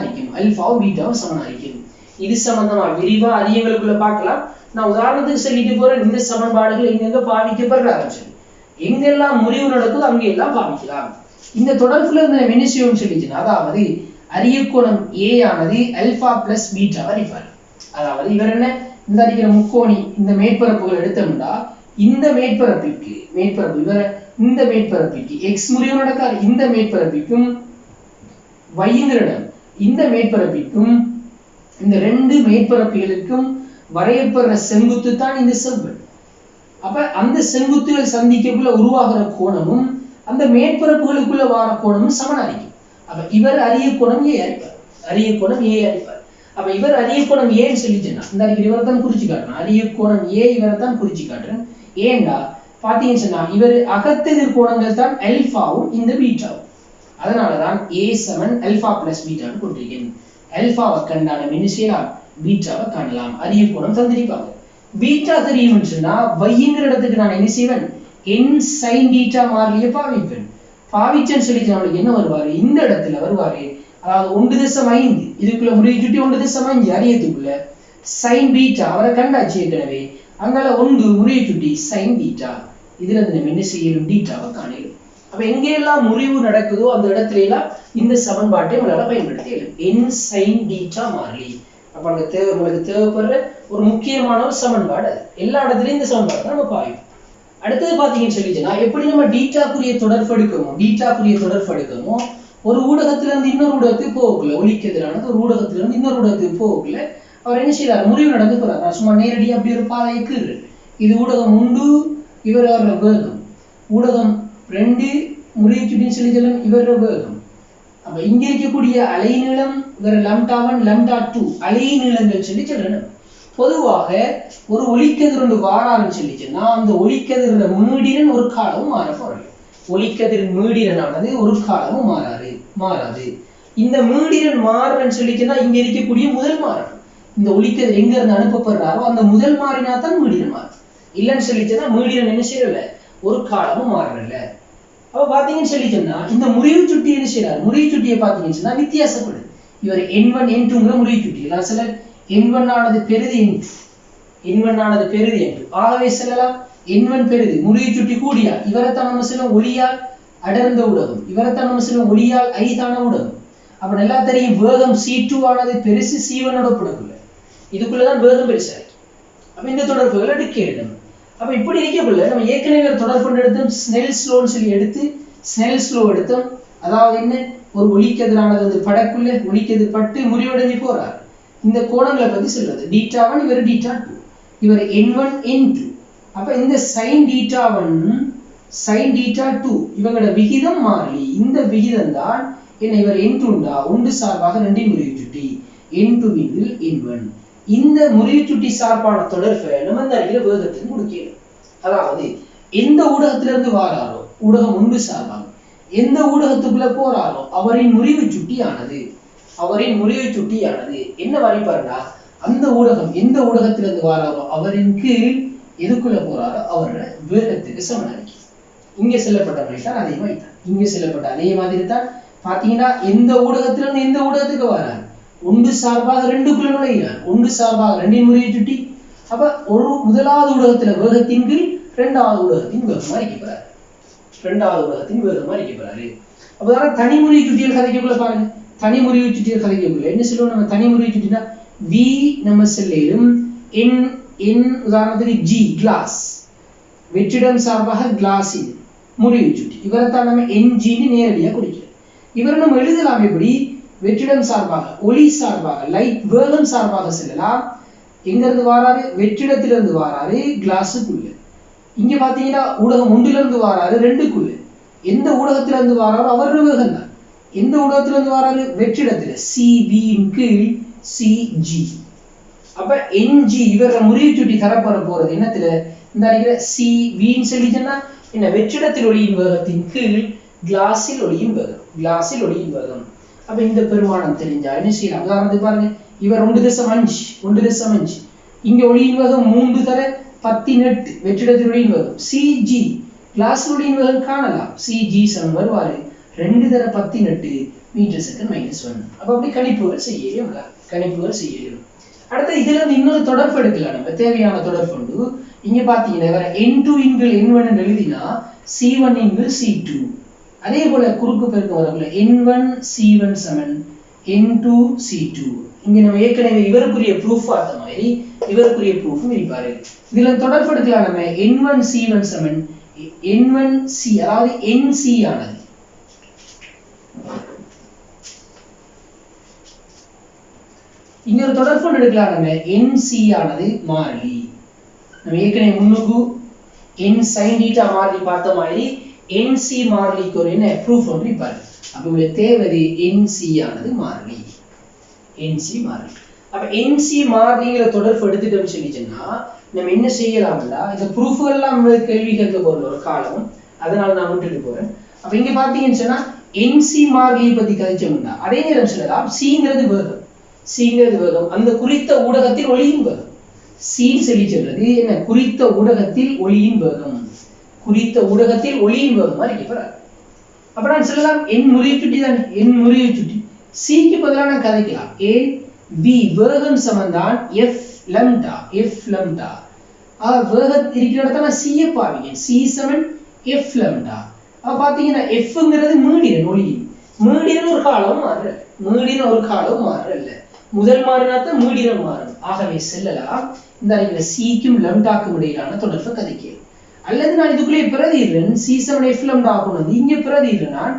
Speaker 1: இருக்கும். இது சம்பந்தமா விரிவா அரியங்களுக்குள்ள பார்க்கலாம். நான் உதாரணத்துக்கு சொல்லிட்டு போறேன். இந்த சமன்பாடுகள் எங்கெங்க பாவிக்கப்படுறாரு சொல்லி எங்கெல்லாம் முறிவு நடக்குதோ அங்க எல்லாம் பாவிக்கலாம். இந்த தொடர்புல இருந்து நம்ம என்ன செய்வோம் சொல்லிச்சுன்னா அதாவது அரிய கோணம் ஏ ஆனது அல்பா பிளஸ் பீட்டா வரைப்பார். அதாவது இவர் என்ன இந்த அடிக்கிற முக்கோணி இந்த மேற்பரப்புகள் எடுத்தோம்னா இந்த மேற்பரப்பிற்கு இவர் இந்த மேற்பரப்பிற்கு எக்ஸ் முறிவு நடக்காது. இந்த மேற்பரப்பிற்கும் வைங்கிற இடம் இந்த மேற்பரப்பிற்கும் இந்த 2 மேற்பரப்புகளுக்கும் வரையப்படுற செங்குத்து தான் இந்த செவ்வல். அப்ப அந்த செங்குத்துகள் சந்திக்கக்குள்ள உருவாகிற கோணமும் அந்த மேற்பரப்புகளுக்குள்ள வார கோணமும் சமனாரிக்கும். அப்ப இவர் அரிய கோணம் ஏ அரிப்பார். அப்ப இவர் அரிய கோணம் ஏன்னு சொல்லிச்சுன்னா இந்த இவரை தான் குறிச்சு காட்டுறேன். அரிய கோணம் ஏ இவரை தான் குறிச்சு காட்டுறேன். ஏண்டா பாத்தீங்கன்னு சொன்னா இவர் அகத்தெதிர் கோணங்கள் தான் அல்பாவும் இந்த பீட்டாவும். அதனாலதான் ஏ சமன் அல்பா பிளஸ் பீட்டான்னு கொண்டிருக்கேன். அல்பாவை கண்டான என்ன செய்யலாம் பீட்டாவை காணலாம். அரிய கோணம் தந்திருப்பாங்க. பீட்டா தெரியும்னு சொன்னா வைங்கிற இடத்துக்கு நான் என்ன செய்வேன் என் சைன் பீட்டா மாறிலியை பாவிப்பேன். பாவிச்சேன்னு சொல்லிட்டு நம்மளுக்கு என்ன வருவாரு இந்த இடத்துல வருவாரு அதாவது 1.5 இதுக்குள்ள முடிவு சுட்டி 1.5 அரியத்துக்குள்ள சைன் பீட்டா அவரை கண்டாச்சு ஏற்கனவே அங்கால 1 முறிவு சுட்டி சைன் பீட்டா. இதுல இருந்து நம்ம என்ன செய்யணும் பீட்டாவை காணிடும். அப்ப எங்கெல்லாம் முறிவு நடக்குதோ அந்த இடத்துல எல்லாம் இந்த சமன்பாட்டை உங்களால பயன்படுத்தி என் சைன் பீட்டா மாறிலி. அப்ப அங்க உங்களுக்கு தேவைப்படுற ஒரு முக்கியமான ஒரு சமன்பாடு அது. எல்லா இடத்துலயும் இந்த சமன்பாடு நம்ம பாயும். அடுத்தது பாத்தீங்கன்னு சொல்லிச்சுன்னா எப்படி நம்ம பீட்டாக்குரிய தொடர்பு எடுக்கமோ ஒரு ஊடகத்துல இருந்து இன்னொரு ஊடகத்துக்கு போகக்குள்ள ஒளிக்கெதிரானது ஒரு ஊடகத்துல இருந்து இன்னொரு ஊடகத்துக்கு போகக்குள்ள அவர் என்ன செய்யறாரு முறிவு நடந்து போறாரு. சும்மா நேரடியா அப்படி ஒரு பாதைக்கு இது ஊடகம் 1 இவர் வேகம் ஊடகம் 2 முறிவு சுட்டின்னு சொல்லி இவர வேகம். அப்ப இங்க இருக்கக்கூடிய அலைநீளம் இவர் லம்டா 1 லம்டா 2 அலைநீளங்கள் சொல்லி சொல்லணும். பொதுவாக ஒரு ஒளிக்கதிர் வாரான்னு சொல்லிச்சுன்னா அந்த ஒளிக்கதிரோட மீடிரன் ஒரு காலமும் மாற போறது. ஒளிக்கதிரின் மீடிரனானது ஒரு காலமும் மாறாது. இந்த மீடிரன் மாறுறன்னு சொல்லிச்சுன்னா இங்க இருக்கக்கூடிய முதல் மாறணும். இந்த ஒளிக்கதிர் எங்க இருந்து அனுப்பப்படுறாரோ அந்த முதல் மாறினா தான் மீடிரன் மாறும். இல்லைன்னு சொல்லிச்சுன்னா மீடிரன் என்ன செய்யல ஒரு காலமும் மாறல. அப்ப பாத்தீங்கன்னு சொல்லிச்சோம்னா இந்த முறிவு சுட்டி என்ன செய்யறாரு முறிவு சுட்டியை பாத்தீங்கன்னு சொன்னா வித்தியாசப்படுது. இவர் N1 N2ங்கிற முறிவு சுட்டி நான் சில N1 ஆனது பெரிது N2 ஆகவே சொல்லலாம் N1 பெரிது முறிவு சுட்டி கூடியா இவரைத்தான் நம்ம சில ஒளியால் அடர்ந்த ஊடகம் இவரைத்தான் நம்ம சில ஒளியால் ஐதான ஊடகம். அப்ப நல்லா தெரியும் வேகம் C2 ஆனது பெருசு C1 ஒப்பிடக்குள்ள இதுக்குள்ளதான் வேகம் பெருசா இருக்கு. அப்ப இந்த தொடர்புகளை எடுக்க வேண்டும். அப்ப இப்படி இருக்கக்குள்ள நம்ம ஏற்கனவே தொடர்பு எடுத்தோம் ஸ்னெல்ஸ் லோன்னு சொல்லி ஸ்னெல்ஸ் லோ எடுத்தோம். அதாவது என்ன ஒரு ஒளிக்கதிரானது வந்து படக்குள்ள ஒளிக்கதிர் பட்டு முறிவடைஞ்சு போறாரு. இந்த கோணங்களை பத்தி சொல்றது θ1 இவர் θ2 இவர் N1 N2. அப்ப இந்த sin θ1 sin θ2 இவங்களோட விகிதம் மாறிலி. இந்த விகிதம் தான் என்ன இவர் N2 ஒன்று சார்பாக 2 முறிவு சுட்டி N2 N1. இந்த முறிவு சுட்டி சார்பான தொடர்பை நம்ம இந்த அறிகிற வேகத்துக்கு கொடுக்கிறோம். அதாவது எந்த ஊடகத்திலிருந்து வாராரோ ஊடகம் ஒன்று சார்பாக எந்த ஊடகத்துக்குள்ள போறாரோ அவரின் முறிவு சுட்டியானது என்ன வரைப்பாருடா அந்த ஊடகம் எந்த ஊடகத்திலிருந்து வாராரோ அவரின் கீழ் எதுக்குள்ள போறாரோ அவரோட வேகத்துக்கு சமனாகி இங்க செல்லப்பட்ட அதே மாதிரி தான் இங்க செல்லப்பட்ட அதே மாதிரி தான். பாத்தீங்கன்னா எந்த ஊடகத்திலிருந்து எந்த ஊடகத்துக்கு வராரு ஒன்று சார்பாக 2க்குள்ள நுழைகிறார். ஒன்று சார்பாக 2 முறிவு சுட்டி. அப்ப ஒரு முதலாவது ஊடகத்துல வேகத்தின் கீழ் இரண்டாவது ஊடகத்தின் வேகமா இருக்கப்படுறாரு. அப்பதான் தனி முறிவு சுட்டியல் கதைக்குள்ள பாருங்க. தனி முறிவு சுட்டியல் கதைக்குள்ள என்ன சொல்லுவோம் நம்ம தனி முறிவு சுட்டினா V நம்ம செல்லும் N உதாரணத்துக்கு G கிளாஸ் வெற்றிடம் சார்பாக கிளாஸின் முறிவு சுட்டி இவரைத்தான் நம்ம NG நேரடியா குறிக்கிறோம். இவரை நம்ம எழுதலாம் எப்படி வெற்றிடம் சார்பாக ஒளி சார்பாக லைட் வேகம் சார்பாக செல்லலாம் எங்க இருந்து வாராரு? வெற்றிடத்திலிருந்து வாராரு கிளாஸுக்குள்ள. இங்க பாத்தீங்கன்னா ஊடகம் ஒன்றிலிருந்து வாராரு ரெண்டுக்குள்ள. எந்த ஊடகத்துல இருந்து வாராரோ அவர் வேகம் தான். எந்த ஊடகத்துல இருந்து வாராரு? வெற்றிடத்துல சிபி கீழ் சிஜி. அப்ப என்ஜி இவர முறிவு சுட்டி தரப்பட போறது என்னத்துல? இந்த அறிகிற சிவின்னு சொல்லிச்சேன்னா என்ன? வெற்றிடத்தில் ஒளியின் வேகத்தின் கீழ் கிளாஸில் ஒளியின் வேகம். கிளாஸில் ஒளியின் வேகம். அப்ப இந்த பெருமானம் தெரிஞ்சா என்ன செய்யலாம்? உதாரணத்துக்கு பாருங்க, இவர் 1.5 இங்க ஒளியின் வேகம் 3 தர 18 வெற்றிடத்தில் ஒளியின் வேகம். சிஜி கிளாஸ் ஒளியின் வேகம் காணலாம். சிஜி சமம் வருவாரு 2 தர 18 மீட்டர் செகண்ட் -1. அப்ப அப்படி கணிப்புகள் செய்யலாம். அடுத்து இதுல இருந்து இன்னொரு தொடர்பு எடுக்கலாம். நம்ம தேவையான தொடர்பு உண்டு. இங்க பாத்தீங்கன்னா இவர n2 இன்கள் n1 எழுதினா c1 இன்கள் c2. அதே போல குறுக்கு பெருக்கம் வரக்குள்ள n1 c1 சமன் n2 c2. இங்க நம்ம ஏற்கனவே இவருக்குரிய ப்ரூஃப் பார்த்த மாதிரி இவருக்குரிய ப்ரூஃபும் இருப்பாரு. இதுல தொடர்பு எடுக்கலாம். நம்ம n1 c1 சமன் n1 c, அதாவது nc ஆனது இங்க ஒரு தொடர்பு எடுக்கலாம். நம்ம nc ஆனது மாறிலி. நம்ம ஏற்கனவே முன்னுக்கு n sin θ மாறிலி பார்த்த மாதிரி nc மாறிலிக்கு ஒரு என்ன ப்ரூஃப் ஒன்று பாரு. அப்ப உங்களுக்கு தேவை nc ஆனது மாறிலி. nc மாறிலி. அப்ப nc மாறிலிங்கிற தொடர்பு எடுத்துட்டோம்னு சொல்லிச்சோன்னா நம்ம என்ன செய்யலாம்டா, இந்த ப்ரூஃப்கள் எல்லாம் நம்மளுக்கு கேள்வி கேட்க போற ஒரு காலம், அதனால நான் விட்டுட்டு போறேன். அப்ப இங்க பாத்தீங்கன்னு சொன்னா nc மாறிலியை பத்தி கதைச்சோம்னா அதே நேரம் சொல்லலாம் cங்கிறது வேகம். cங்கிறது வேகம் அந்த குறித்த ஊடகத்தில் ஒளியின் வேகம். c சொல்லி சொல்றது என்ன? குறித்த ஊடகத்தில் ஒளியின் வேகம். குறித்த ஊடகத்தில் ஒளியின் வேகம் மாதிரி கேட்கிறார். அப்ப நான் சொல்லலாம் n முறிவு சுட்டி தான். n முறிவு சுட்டி cக்கு பதிலாக நான் கதைக்கலாம் a b வேகம் சமந்தான் f lambda. f lambda வேகம் இருக்கிற இடத்துல நான் c பாவிங்க. c சமன் f lambda. அப்ப பாத்தீங்கன்னா fங்கிறது மீடியன் ஒளியின். மீடியன் ஒரு காலம் மாறல. மீடியன் ஒரு காலம் மாறல. முதல் மாறினாத்தான் மீடியன் மாறும். ஆகவே செல்லலாம் இந்த அறிகிற cக்கும் lambdaக்கும் இடையிலான தொடர்பை கதைக்க. அல்லது நான் இதுக்குள்ளே பிரதிடுறேன் c சமன் f lambda ஆகுனது. இங்க பிரதிடுறேன் நான்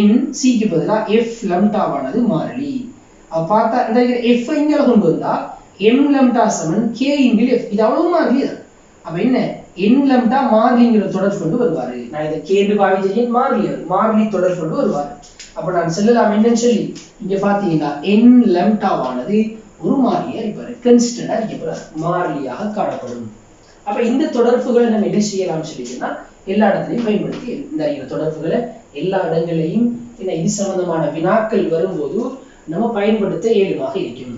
Speaker 1: n cக்கு பதிலா f lambda ஆனது மாறிலி. அப்ப பார்த்தா இந்த f இங்க கொண்டு வந்தா m lambda சமன் k இன்டு f. இது அவ்வளவு மாறிலி தான். அப்ப என்ன n lambda மாறிலிங்கிற தொடர்பு கொண்டு வருவாரு. நான் இதை k என்று பாவிச்சிருக்கேன். மாறிலி தொடர்பு கொண்டு வருவாரு. அப்ப நான் சொல்லலாம் என்னன்னு சொல்லி இங்க பாத்தீங்கன்னா n lambda ஆனது ஒரு மாறிலியா இருப்பாரு. கான்ஸ்டன்டா இருப்பாரு. மாறிலியாக காணப்படும். அப்ப இந்த தொடர்புகளை நம்ம என்ன செய்யலாம்னு சொல்லிட்டோம்னா எல்லா இடத்துலையும் பயன்படுத்தி இந்த தொடர்புகளை எல்லா இடங்களையும் இது சம்பந்தமான வினாக்கள் வரும்போது நம்ம பயன்படுத்த ஏதுவாக இருக்கும்.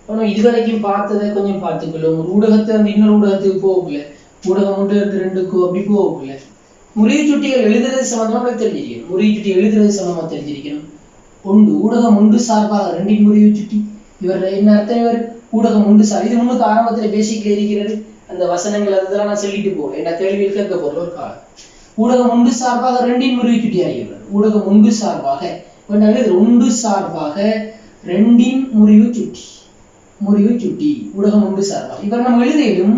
Speaker 1: நம்ம இதுவரைக்கும் பார்த்ததை கொஞ்சம் பார்த்துக்கொள்ளும். ஒரு ஊடகத்தை அந்த இன்னொரு ஊடகத்துக்கு போகல, ஊடகம் 1-2க்கு அப்படி போகல. முறிவு சுட்டிகள் எழுதுறது சம்பந்தமா தெரிஞ்சிருக்கணும். முறிவு சுட்டி எழுதுறது சம்பந்தமா தெரிஞ்சிருக்கணும். ஊடகம் ஒன்று சார்பாக 2 முறிவு சுட்டி. இவர் என்ன அர்த்தம்? இவர் ஊடகம் ஒன்று சார். இது முன்னுக்கு ஆரம்பத்துல பேசிக்கல இருக்கிறது. அந்த வசனங்கள் அதெல்லாம் நான் சொல்லிட்டு போறேன். என்ன கேள்வி கேட்க போற ஒரு காலம். ஊடகம் ஒன்று சார்பாக 2 முறிவு சுட்டி அறிகிறார். ஊடகம் ஒன்று சார்பாக ஒன்று சார்பாக 2 முறிவு சுட்டி. ஊடகம் ஒன்று சார்பாக இவர் நம்ம எழுதியும்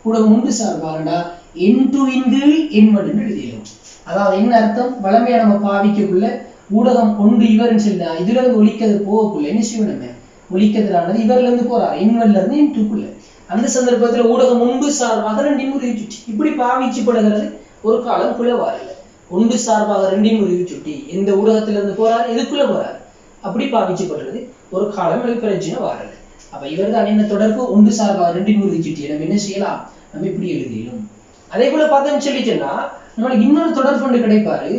Speaker 1: ஊடகம் ஒன்று சார்பாகடா n2 இன்கள் n1 என்று எழுதியும். அதாவது என்ன அர்த்தம்? வளமையா நம்ம பாவிக்கக்குள்ள ஊடகம் ஒன்று இவர்னு சொல்லினா இதுல இருந்து ஒலிக்கிறது போகக்குள்ள என்ன செய்யணும்? நம்ம ஒலிக்கிறதுனானது இவர்ல இருந்து போறார் n1ல இருந்து n2க்குள்ள. அந்த சந்தர்ப்பத்துல ஊடகம் ஒன்று சார்பாக 2 முறிவு சுட்டி இப்படி பாவிச்சு படுகிறது ஒரு காலம் குலவாரில்லை. ஒன்று சார்பாக 2 முறிவு சுட்டி எந்த ஊடகத்துல இருந்து போறார், எதுக்குள்ள போறார், அப்படி பாவிச்சு படுறது ஒரு காலம் பிரச்சனை வாரல. அப்ப இவர் தான் என்ன தொடர்பு? ஒன்று சார்பாக 2 முறிவு சுட்டி நம்ம என்ன செய்யலாம்? நம்ம இப்படி எழுதிடும். அதே போல பார்த்தோம்னு சொல்லிச்சோன்னா நம்மளுக்கு இன்னொரு தொடர்பு ஒன்று கிடைப்பாரு.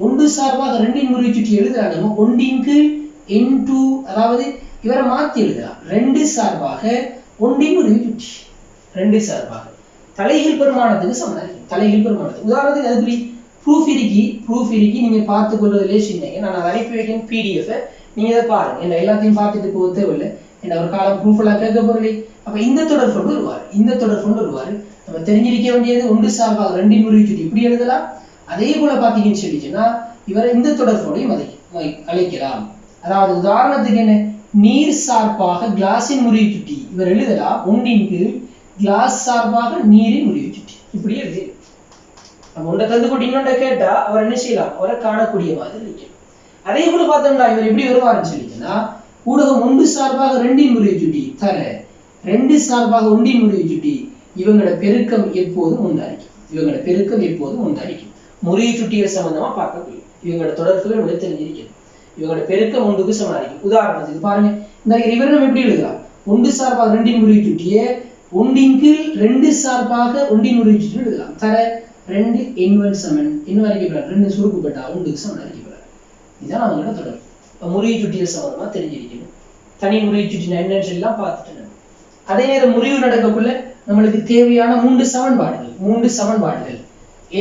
Speaker 1: ஒன்று சார்பாக 2 முறிவு சுட்டி எழுதுறாங்க. 1 n2 அதாவது இவரை மாத்தி எழுதலாம். 2 சார்பாக 1 முறிவு சுட்டி. 2 சார்பாக தலைகீழ் பெருமானத்துக்கு சமம். தலைகீழ் பெருமானத்துக்கு உதாரணத்துக்கு அதுக்குரிய ப்ரூஃப் இருக்கி நீங்க பார்த்து கொள்வதிலே சொன்னீங்க. நான் அதை அனுப்பி வைக்கிறேன் PDF. நீங்க இதை பாருங்க. என்ன எல்லாத்தையும் பார்த்துட்டு போக தேவையில்லை. என்ன ஒரு காலம் ப்ரூஃப் எல்லாம் கேட்க போறீங்க. அப்ப இந்த தொடர்பு கொண்டு வருவாரு. நம்ம தெரிஞ்சிருக்க வேண்டியது ஒன்று சார்பாக 2 முறிவு சுட்டி இப்படி எழுதலாம். அதே போல பாத்தீங்கன்னு சொல்லிச்சுன்னா இவரை இந்த தொடர்போடையும் அழைக்கலாம். அதாவது உதாரணத்துக்கு என்ன? நீர் சார்பாக கிளாஸின் முறிவு சுட்டி இவர் எழுதலாம். 1 கிளாஸ் சார்பாக நீரின் முறிவு சுட்டி இப்படி எழுதி நம்ம ஒன்றை தந்து கொண்டு இன்னொன்றை கேட்டா அவர் என்ன செய்யலாம்? அவரை காணக்கூடிய மாதிரி இருக்கு. அதே போல பார்த்தோம்னா இவர் எப்படி வருவாருன்னு சொல்லிச்சுன்னா ஊடகம் ஒன்று சார்பாக 2 முறிவு சுட்டி தர ரெண்டு சார்பாக ஒன்றின் முறிவு சுட்டி இவங்களோட பெருக்கம் எப்போதும் உண்டாയിരിക്കും. இவங்களோட பெருக்கம் எப்போதும் உண்டாയിരിக்கும். முறிவு சுட்டிகள் சம்பந்தமா பார்க்கக்கூடிய இவங்களோட தொடர்புகள் விட தெரிஞ்சிருக்கிறது. இவங்களோட பெருக்கம் ஒன்றுக்கு சமனாയിരിக்கும். உதாரணத்துக்கு பாருங்க, இந்த விவரம் எப்படி எழுதலாம்? ஒன்று சார்பாக ரெண்டின் முறிவு சுட்டிய ஒன்றின் கீழ் ரெண்டு சார்பாக ஒன்றின் முறிவு சுட்டி எழுதலாம். தர 2 n1 சமன் என்ன வரைக்கப்படாது, 2 சுருக்கப்பட்டா ஒன்றுக்கு சமன் வரைக்கப்படாது. இதுதான் அவங்களோட தொடர்பு. முறிவு சுட்டிகள் சம்பந்தமா தெரிஞ்சிருக்கணும். தனி முறிவு சுட்டினா என்னன்னு எல்லாம் பார்த்துட்டு, அதே நேரம் முறிவு நடக்கக்குள்ள நம்மளுக்கு தேவையான 3 சமன்பாடுகள்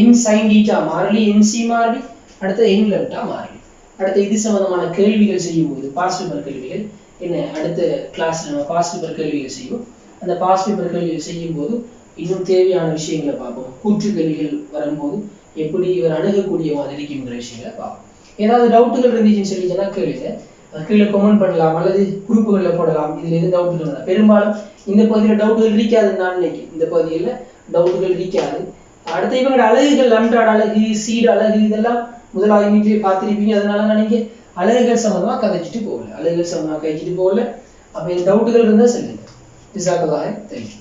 Speaker 1: n sin θ மாறிலி, nc மாறிலி, அடுத்து n லெப்டா மாறிலி. அடுத்து இது சம்பந்தமான கேள்விகள் செய்யும் போது பாஸ்ட் பேப்பர் கேள்விகள் என்ன, அடுத்த கிளாஸ்ல நம்ம பாஸ்ட் பேப்பர் கேள்விகள் செய்வோம். அந்த பாஸ்ட் பேப்பர் கேள்விகள் செய்யும் போது இன்னும் தேவையான விஷயங்களை பார்ப்போம். கூற்று கேள்விகள் வரும்போது எப்படி இவர் அணுகக்கூடிய மாதிரி இருக்குங்கிற விஷயங்களை பார்ப்போம். ஏதாவது டவுட்டுகள் இருந்துச்சுன்னு சொல்லிச்சுன்னா கேளுங்க, கீழே கமெண்ட் பண்ணலாம் அல்லது குரூப்புகளில் போடலாம். இதுல எது டவுட் இல்லை. பெரும்பாலும் இந்த பகுதியில் டவுட்டுகள் இருக்காதுன்னு நான் நினைக்கிறேன். இந்த பகுதியில் டவுட்டுகள் இருக்காது. அடுத்த இவங்களோட அழகுகள், அன்றாட அழகு, சீடு அழகு, இதெல்லாம் முதலாவது வீட்டிலேயே பார்த்துருப்பீங்க. அதனால நான் நீங்க அழகுகள் சம்பந்தமா கதைச்சிட்டு போகல. அப்ப இந்த டவுட்டுகள் இருந்தா சொல்லுங்க. ஜஸாக்கல்லாஹ். தேங்க்யூ.